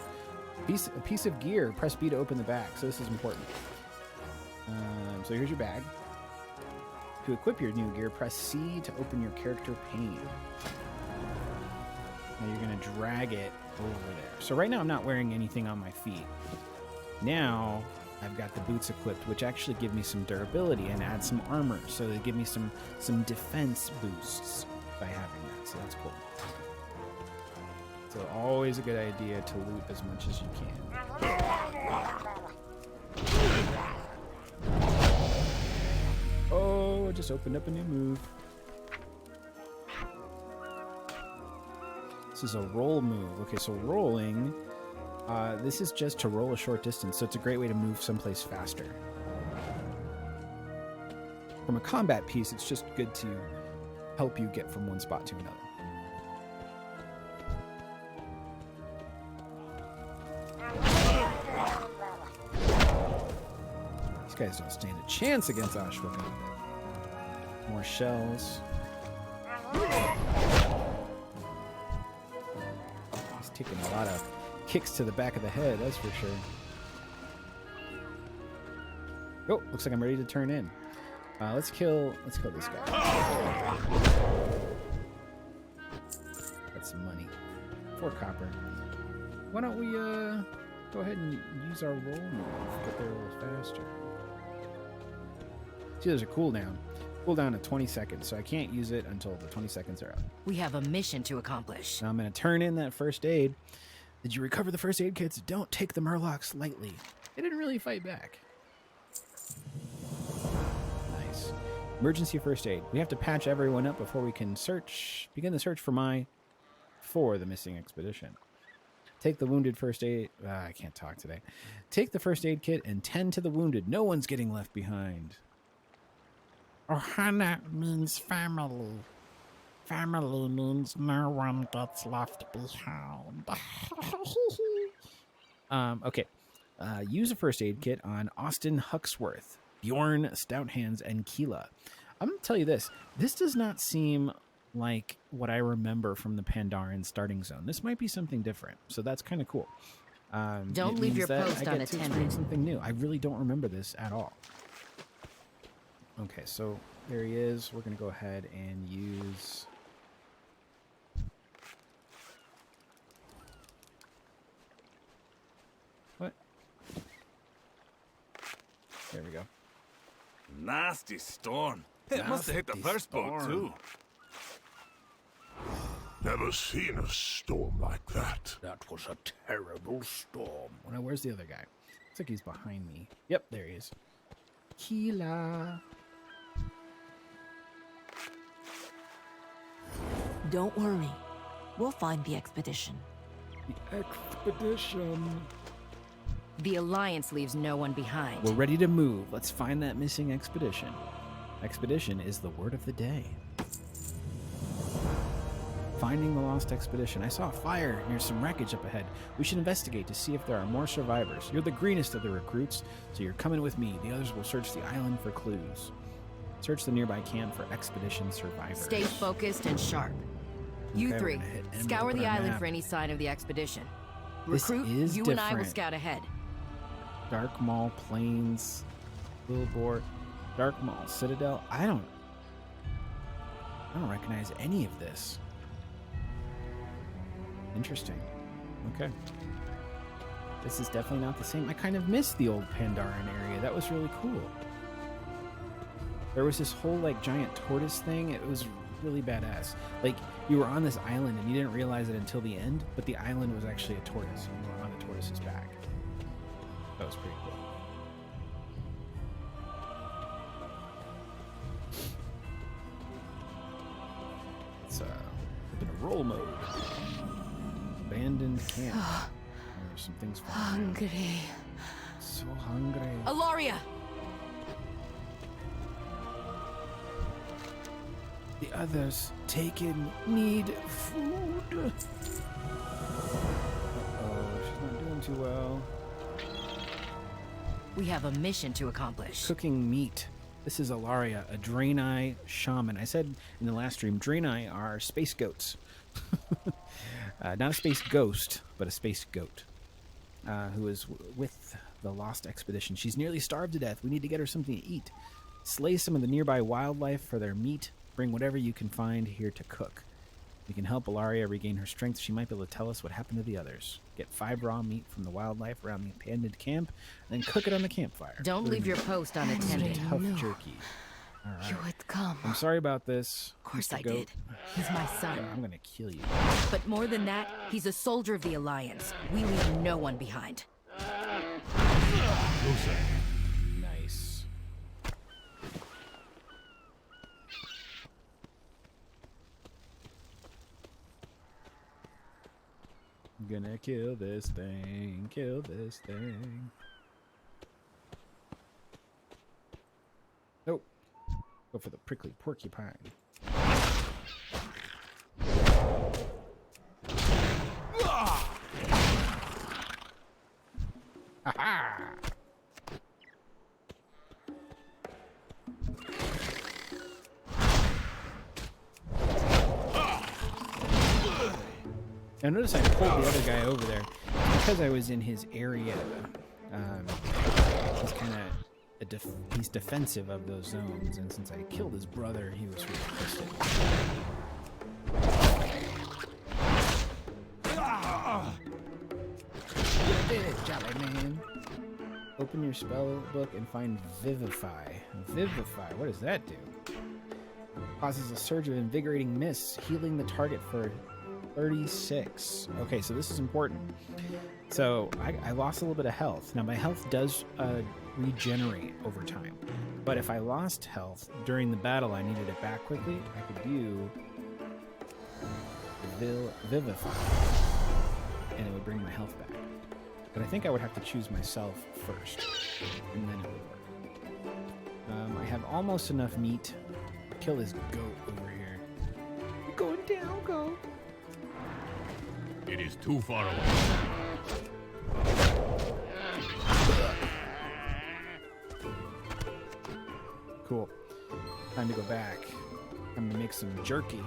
A piece of gear. Press B to open the bag, so this is important. So here's your bag. To equip your new gear, press C to open your character pane. Now you're going to drag it over there. So right now I'm not wearing anything on my feet. Now I've got the boots equipped, which actually give me some durability and add some armor. So they give me some defense boosts by having that. So that's cool. So always a good idea to loot as much as you can. just opened up a new move. This is a roll move. Okay, so rolling, this is just to roll a short distance, so it's a great way to move someplace faster. From a combat piece, it's just good to help you get from one spot to another. These guys don't stand a chance against Ashwagandha. More shells. He's taking a lot of kicks to the back of the head, that's for sure. Oh, looks like I'm ready to turn in. Let's kill this guy. That's some money. 4 copper. Why don't we go ahead and use our roll move? Get there a little faster. See, there's a cooldown. Cooldown of 20 seconds, so I can't use it until the 20 seconds are up. We have a mission to accomplish. Now I'm going to turn in that first aid. Did you recover the first aid kits? Don't take the Murlocs lightly. They didn't really fight back. Nice. Emergency first aid. We have to patch everyone up before we can begin the search for the missing expedition. Take the wounded first aid. I can't talk today. Take the first aid kit and tend to the wounded. No one's getting left behind. Ohana means family. Family means no one gets left behind. Okay. Use a first aid kit on Austin Huxworth, Bjorn Stouthands, and Keela. I'm going to tell you this. This does not seem like what I remember from the Pandaren starting zone. This might be something different, so that's kind of cool. Don't leave your post unattended. Something new. I really don't remember this at all. Okay, so there he is. We're going to go ahead and use... What? There we go. Nasty storm. It must have hit the Nasty first boat, storm. too. Never seen a storm like that. That was a terrible storm. Well, now, where's the other guy? Looks like he's behind me. Yep, there he is. Keela. Don't worry. We'll find the expedition. The expedition. The Alliance leaves no one behind. We're ready to move. Let's find that missing expedition. Expedition is the word of the day. Finding the lost expedition. I saw a fire near some wreckage up ahead. We should investigate to see if there are more survivors. You're the greenest of the recruits, so you're coming with me. The others will search the island for clues. Search the nearby camp for expedition survivors. Stay focused and sharp. You Okay, three, we're gonna hit M to scour open the our island map. for any sign of the expedition. This Recruit, is you and I will different. scout ahead. Dark Maul, Plains, Billboard, Dark Maul, Citadel. I don't recognize any of this. Interesting. Okay. This is definitely not the same. I kind of missed the old Pandaren area. That was really cool. There was this whole like giant tortoise thing. It was really badass. Like you were on this island and you didn't realize it until the end, but the island was actually a tortoise and you were on the tortoise's back. That was pretty cool. It's in a roll mode. Abandoned camp. There's some things falling down. Hungry. So hungry. Alaria! The others taken need food. Uh-oh, she's not doing too well. We have a mission to accomplish. Cooking meat. This is Alaria, a Draenei shaman. I said in the last stream, Draenei are space goats. Not a space ghost, but a space goat. Who is with the lost expedition. She's nearly starved to death. We need to get her something to eat. Slay some of the nearby wildlife for their meat. Bring whatever you can find here to cook. We can help Alaria regain her strength. She might be able to tell us what happened to the others. Get 5 raw meat from the wildlife around the abandoned camp, and then cook it on the campfire. Don't leave your post unattended. Tough jerky. All right. You would come. I'm sorry about this. Of course Mr. I Goat. did. He's my son. I'm gonna kill you. But more than that, he's a soldier of the Alliance. We leave no one behind. Nice. Gonna kill this thing. Kill this thing. Nope. Go for the prickly porcupine. Ha-ha! Now notice I pulled the other guy over there because I was in his area. He's kind of he's defensive of those zones, and since I killed his brother, he was really pissed. You did it, Jolly Man. Open your spell book and find Vivify. Vivify, what does that do? Causes a surge of invigorating mists, healing the target for 36. Okay, so this is important. So I lost a little bit of health. Now my health does regenerate over time, but if I lost health during the battle, I needed it back quickly, I could do Vivify, and it would bring my health back. But I think I would have to choose myself first, and then it would work. I have almost enough meat to kill this goat over here. You're going down, goat. It is too far away. Cool. Time to go back. I'm gonna make some jerky.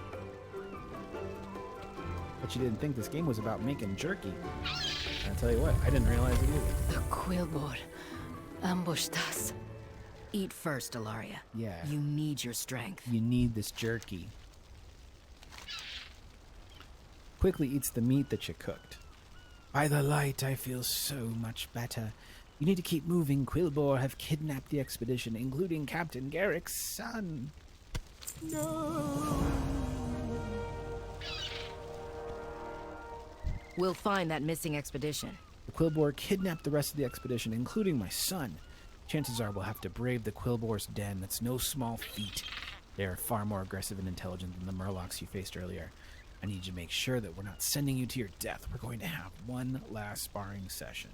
But you didn't think this game was about making jerky. I'll tell you what, I didn't realize it either. The Quillboar ambushed us. Eat first, Ilaria. Yeah. You need your strength. You need this jerky. Quickly eats the meat that you cooked. By the light, I feel so much better. You need to keep moving. Quillboar have kidnapped the expedition, including Captain Garrick's son. No. We'll find that missing expedition. The Quillboar kidnapped the rest of the expedition, including my son. Chances are we'll have to brave the Quillboar's den. That's no small feat. They are far more aggressive and intelligent than the Murlocs you faced earlier. I need you to make sure that we're not sending you to your death. We're going to have one last sparring session.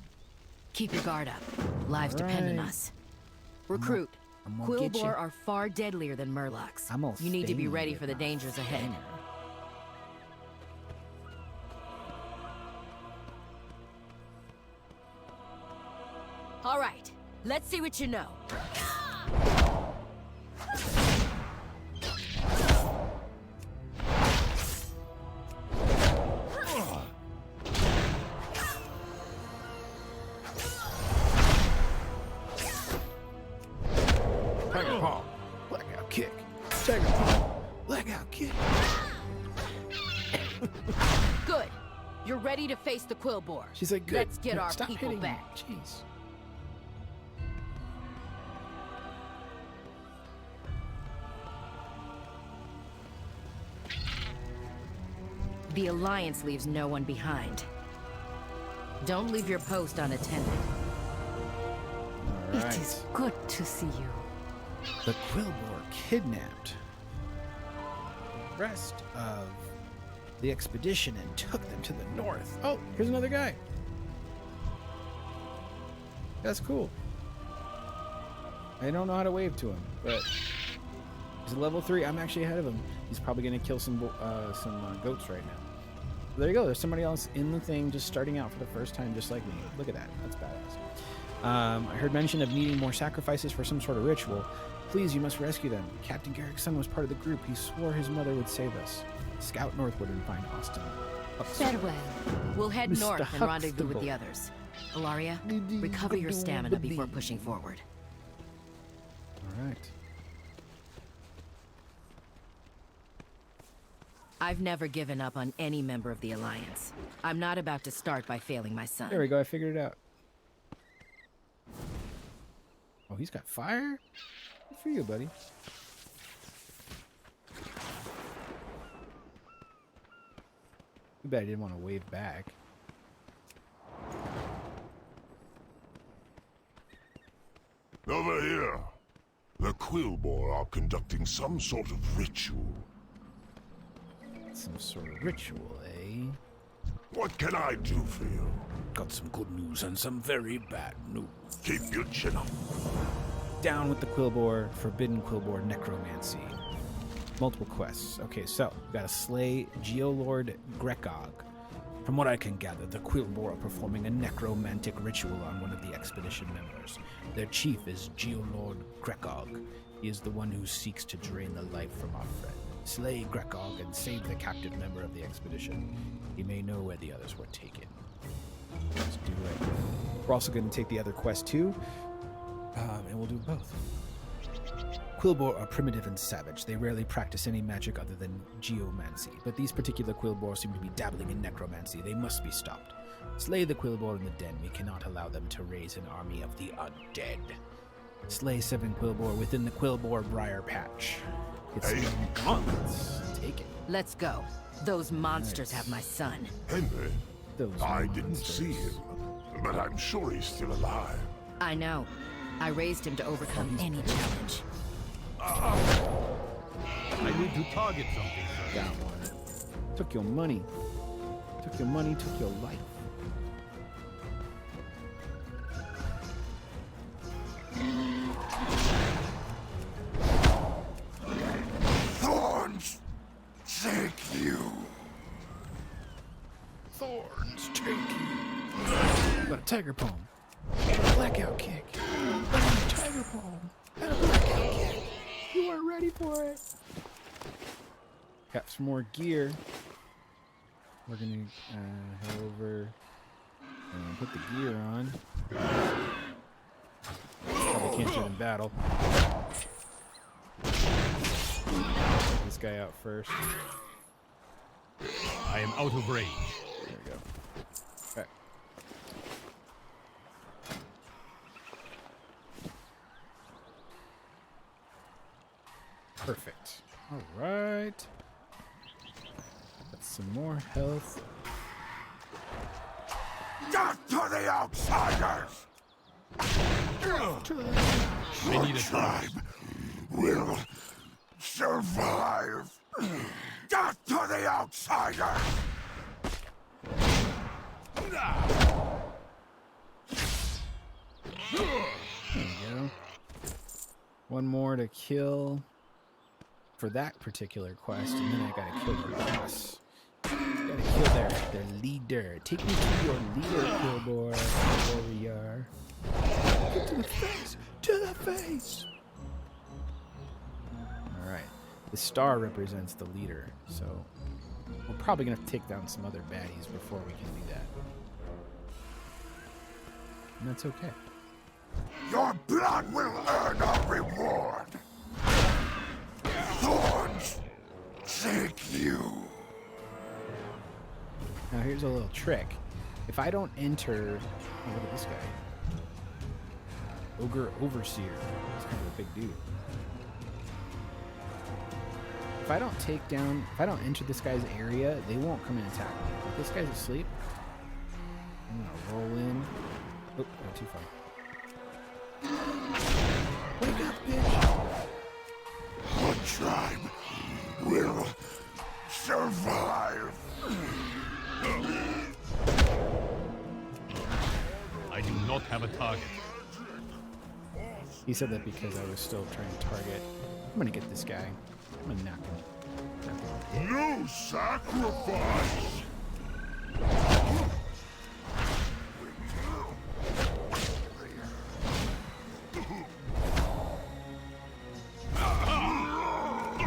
Keep your guard up. Lives depend on us. Recruit. Quillboar are far deadlier than Murlocs. You need to be ready for the dangers ahead. All right, let's see what you know. Tiger Paw, blackout kick. Tiger Paw, blackout kick. Good. You're ready to face the Quillboar. She's like, good. Let's get our Stop people hitting back. Me. Jeez. The Alliance leaves no one behind. Don't leave your post unattended. All right. It is good to see you. The Quillboar kidnapped the rest of the expedition and took them to the north. Oh, here's another guy. That's cool. I don't know how to wave to him, but he's a level 3. I'm actually ahead of him. He's probably going to kill some goats right now. So there you go. There's somebody else in the thing just starting out for the first time, just like me. Look at that. That's badass. I heard mention of needing more sacrifices for some sort of ritual. Please, you must rescue them. Captain Garrick's son was part of the group. He swore his mother would save us. Scout northward and find Austin. Farewell. We'll head Mr. north and rendezvous with Huxtable. the others. Ilaria, recover your stamina before pushing forward. All right. I've never given up on any member of the Alliance. I'm not about to start by failing my son. There we go. I figured it out. Oh, he's got fire? Good for you, buddy. Too bad I didn't want to wave back. Over here. The Quillboar are conducting some sort of ritual. Some sort of ritual, eh? What can I do for you? Got some good news and some very bad news. Keep your chin up. Down with the Quillbore, Forbidden Quillbore Necromancy. Multiple quests. Okay, so we gotta slay Geolord Grekog. From what I can gather, the Quillbore are performing a necromantic ritual on one of the expedition members. Their chief is Geolord Grekog. He is the one who seeks to drain the life from our friend. Slay Grekog and save the captive member of the expedition. He may know where the others were taken. Let's do it. We're also going to take the other quest too, and we'll do both. Quillbore are primitive and savage. They rarely practice any magic other than geomancy, but these particular Quillbore seem to be dabbling in necromancy. They must be stopped. Slay the Quillbore in the den. We cannot allow them to raise an army of the undead. Slay 7 Quillbore within the Quillbore Briar Patch. It's gauntlets. Take it. Let's go. Those monsters have my son. Henry, Those I didn't monsters. see him, but I'm sure he's still alive. I know. I raised him to overcome any challenge. I need to target something first. Got one. Took your money. Took your money, took your life. Thorns, take you. Thorns take you. Got a tiger palm. Got a blackout kick. Got a tiger palm. Got a blackout kick. You weren't ready for it. Got some more gear. We're gonna head over and put the gear on. Probably can't do it in battle. Take this guy out first. I am out of range. There we go. Okay. Perfect. All right. Got some more health. Death to the outsiders! I need a Tribe will survive. Death to the outsiders! There we go. One more to kill for that particular quest, and then I gotta kill their boss. Gotta kill their leader. Take me to your leader, Quillbore warrior. Get to the face! To the face! Alright. The star represents the leader, so we're probably gonna have to take down some other baddies before we can do that. And that's okay. Your blood will earn a reward. Thorns, take you. Now here's a little trick. If I don't enter... Oh, look at this guy. Ogre Overseer. He's kind of a big dude. If I don't take down... If I don't enter this guy's area, they won't come and attack me. If this guy's asleep, I'm gonna roll in. Oh, not too far. Wake up, bitch! The tribe will survive. I do not have a target. He said that because I was still trying to target. I'm gonna get this guy. I'm gonna knock him. No sacrifice.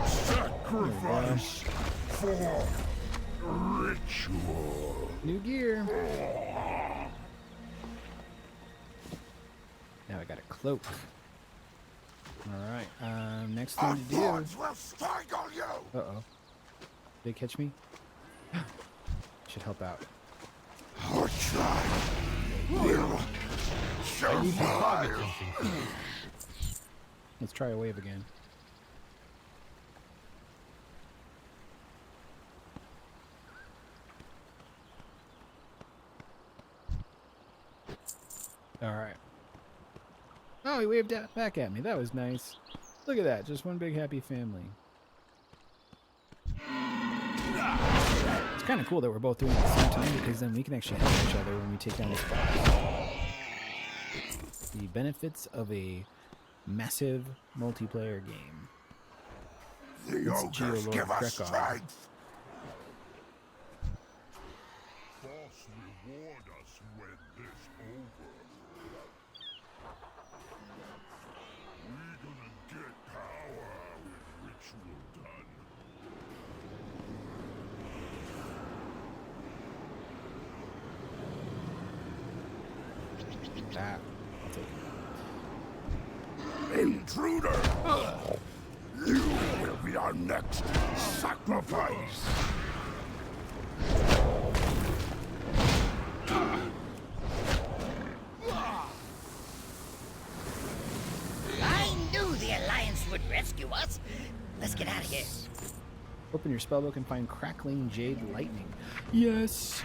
Sacrifice for ritual. New gear. Now I got a cloak. Alright, next thing to do. Thorns will strangle you. Uh-oh. Did they catch me? Should help out. Our tribe will I need to target survive. something first. Let's try a wave again. Alright. Oh, he waved back at me. That was nice. Look at that. Just one big happy family. Let's kind of cool that we're both doing it at the same time, because then we can actually help each other when we take down this boss. The benefits of a massive multiplayer game. The ogres give us strength. Boss reward us when this over. We gonna get power with ritual done. That. I'll take it. Intruder! You will be our next sacrifice. I knew the Alliance would rescue us. Let's get out of here. Open your spellbook and find Crackling Jade Lightning. Yes!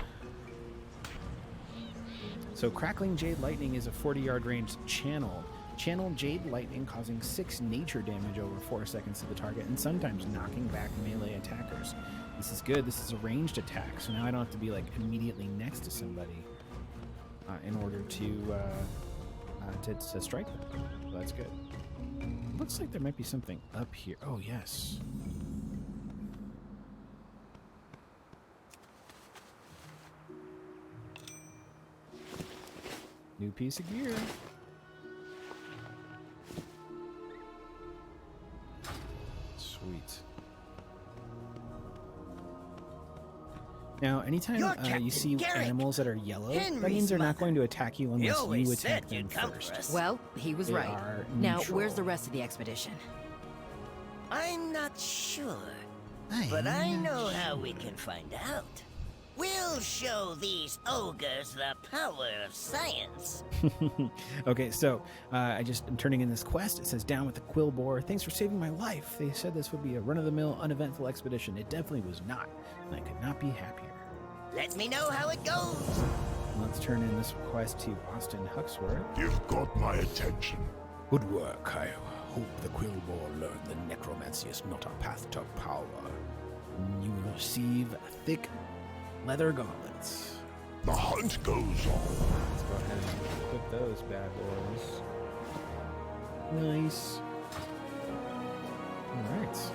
So Crackling Jade Lightning is a 40-yard range channel. Channel Jade Lightning, causing 6 nature damage over 4 seconds to the target, and sometimes knocking back melee attackers. This is good. This is a ranged attack, so now I don't have to be like immediately next to somebody in order to strike them. So that's good. Looks like there might be something up here. Oh yes. New piece of gear. Sweet. Now, anytime you see animals that are yellow, that means they're not going to attack you unless you attack them first. Well, he was right. Now, where's the rest of the expedition? I'm not sure, but I know how we can find out. We'll show these ogres the power of science. Okay, so I'm turning in this quest. It says, down with the quill boar. Thanks for saving my life. They said this would be a run-of-the-mill, uneventful expedition. It definitely was not, and I could not be happier. Let me know how it goes. Let's turn in this quest to Austin Huxworth. You've got my attention. Good work. I hope the quill boar learned that necromancy is not a path to power. You will receive thick leather gauntlets. The hunt goes on. Let's go ahead and equip those bad boys. Nice. Alright. So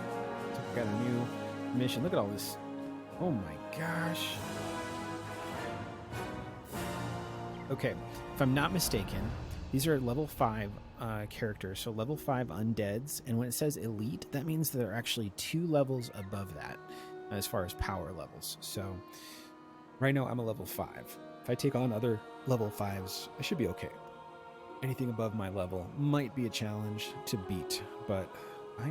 we've got a new mission. Look at all this. Oh my gosh. Okay, if I'm not mistaken, these are level 5 characters, so level 5 undeads, and when it says elite, that means they're actually 2 levels above that as far as power levels. So right now I'm a level 5. If I take on other level 5s, I should be okay. Anything above my level might be a challenge to beat, but I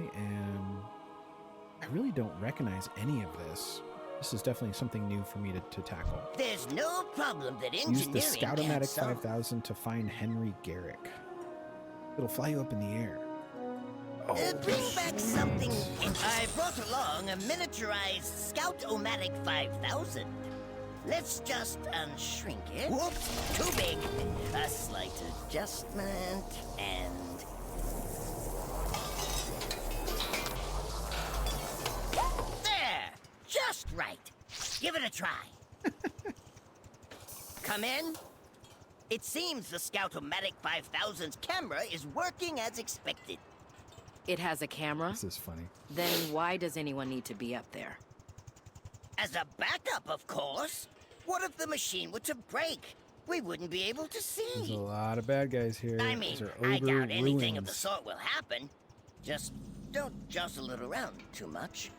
really don't recognize any of this. This is definitely something new for me to tackle. There's no problem that engineering Use the Scout-O-Matic can't 5000 to find Henry Garrick. It'll fly you up in the air. Bring back something. I brought along a miniaturized Scout-O-Matic 5000. Let's just unshrink it. Whoops, too big. A slight adjustment, and... There! Just right. Give it a try. Come in. It seems the Scout-O-Matic 5000's camera is working as expected. It has a camera? This is funny. Then why does anyone need to be up there? As a backup, of course. What if the machine were to break? We wouldn't be able to see. There's a lot of bad guys here. I mean, I doubt anything of the sort will happen. Just don't jostle it around too much.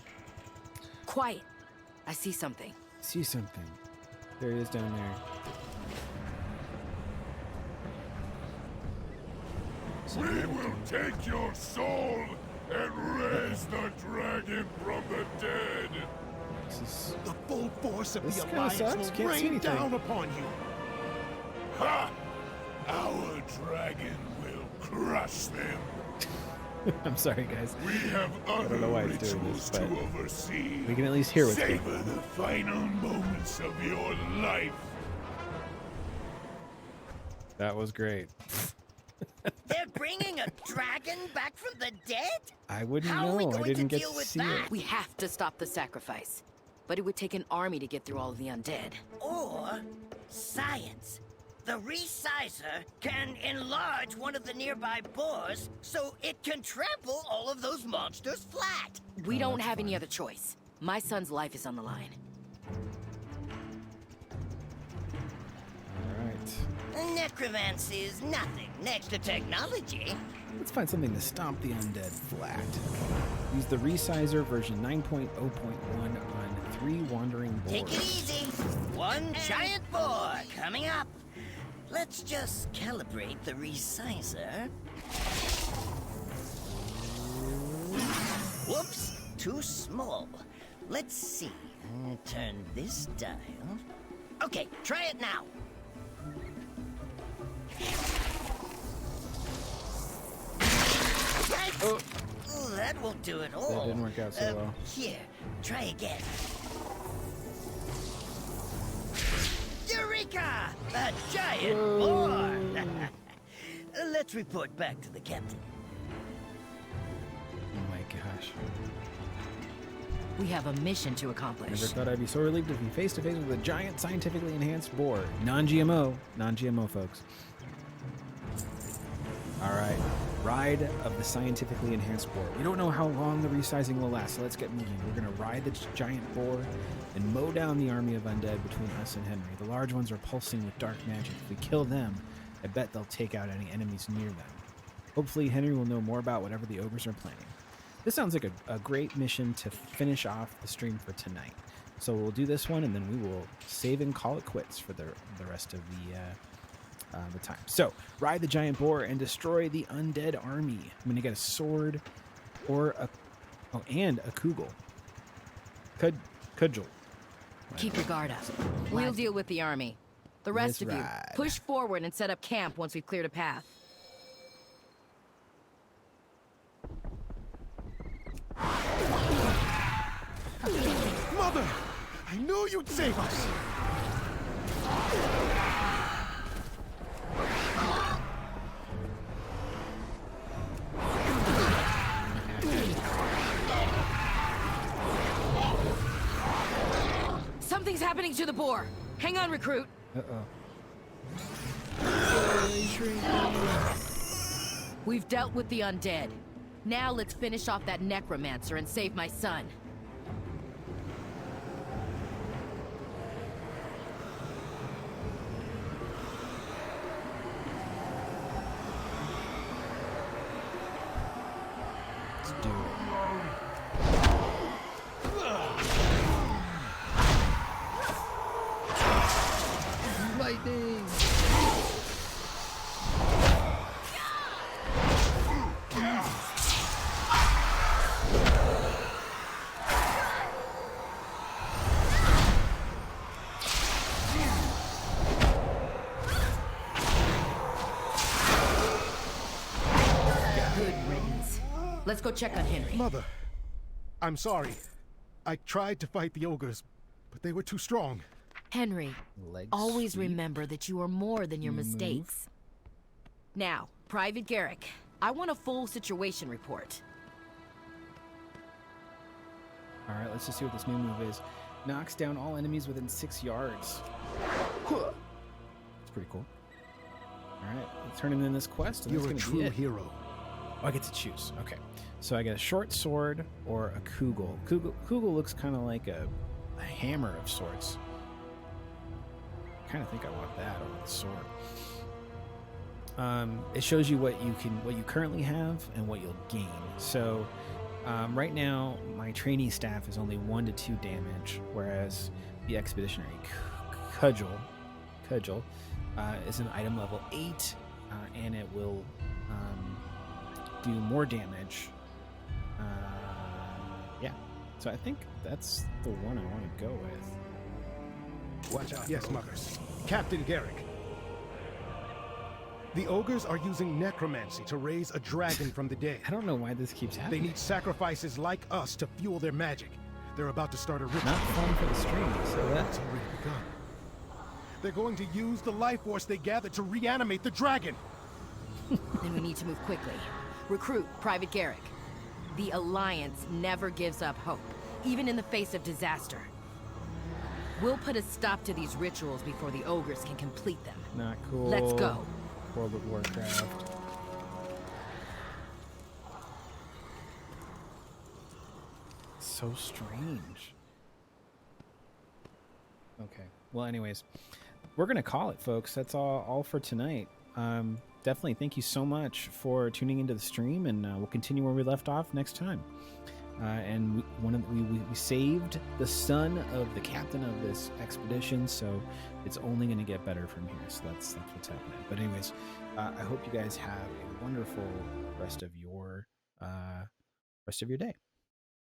Quiet. I see something. See something. There he is down there. We will take your soul and raise the dragon from the dead. The full force of the Alliance Alliance will rain down upon you. Ha! Our dragon will crush them. I'm sorry, guys. We have I don't know why it's doing this, but to oversee. we can at least hear what's going Savor on. the final moments of your life. That was great. They're bringing a dragon back from the dead? I wouldn't How are we know. I going didn't to get deal to with see that? it. We have to stop the sacrifice. but it would take an army to get through all of the undead. Or science. The resizer can enlarge one of the nearby boars so it can trample all of those monsters flat. We don't have any other choice. My son's life is on the line. Alright. Necromancy is nothing next to technology. Let's find something to stomp the undead flat. Use the resizer version 9.0.1 on 3 wandering boars. Take it easy. One giant boar coming up. Let's just calibrate the resizer. Whoops, too small. Let's see. Turn this dial. Okay, try it now. Oh, that won't do it all. That didn't work out so well. Here, try again. Eureka! A giant boar! Let's report back to the captain. Oh my gosh. We have a mission to accomplish. Never thought I'd be so relieved to be face to face with a giant scientifically enhanced boar. Non-GMO. Non-GMO, folks. Alright. Ride of the scientifically enhanced boar. We don't know how long the resizing will last, so let's get moving. We're going to ride the giant boar and mow down the army of undead between us and Henry. The large ones are pulsing with dark magic. If we kill them, I bet they'll take out any enemies near them. Hopefully Henry will know more about whatever the ogres are planning. This sounds like a great mission to finish off the stream for tonight. So we'll do this one, and then we will save and call it quits for the rest of the time. So, ride the giant boar and destroy the undead army. I'm going to get a sword or and a kugel. Cudgel. Keep your guard up. We'll deal with the army. The rest of you, push forward and set up camp once we've cleared a path. Mother! I knew you'd save us! Something's happening to the boar. Hang on, recruit. We've dealt with the undead. Now let's finish off that necromancer and save my son. Let's do it. Lightning! Good riddance. Let's go check on Henry. Mother, I'm sorry. I tried to fight the ogres, but they were too strong. Henry, always remember that you are more than your mistakes. Now, Private Garrick, I want a full situation report. Alright, let's just see what this new move is. Knocks down all enemies within 6 yards. It's pretty cool. Alright, let's turn in this quest. And You're a true hero. Oh, I get to choose. Okay. So I get a short sword or a kugel. Kugel looks kind of like a hammer of sorts. I kind of think I want that over the sword. It shows you what you currently have and what you'll gain. So right now my trainee staff is only 1 to 2 damage, whereas the expeditionary cudgel is an item level 8, and it will do more damage. Yeah, so I think that's the one I want to go with. Watch out. Yes, mothers. Captain Garrick. The ogres are using necromancy to raise a dragon from the dead. I don't know why this keeps happening. They need sacrifices like us to fuel their magic. They're about to start a ritual. Not fun for the stream, so that's already begun. They're going to use the life force they gathered to reanimate the dragon. Then we need to move quickly. Recruit Private Garrick. The Alliance never gives up hope, even in the face of disaster. We'll put a stop to these rituals before the ogres can complete them. Not cool. Let's go. World of Warcraft. So strange. Okay. Well, anyways, we're gonna call it, folks. That's all for tonight. Definitely thank you so much for tuning into the stream, and we'll continue where we left off next time. And we saved the son of the captain of this expedition, so it's only going to get better from here. So that's what's happening. But anyways, I hope you guys have a wonderful rest of your day.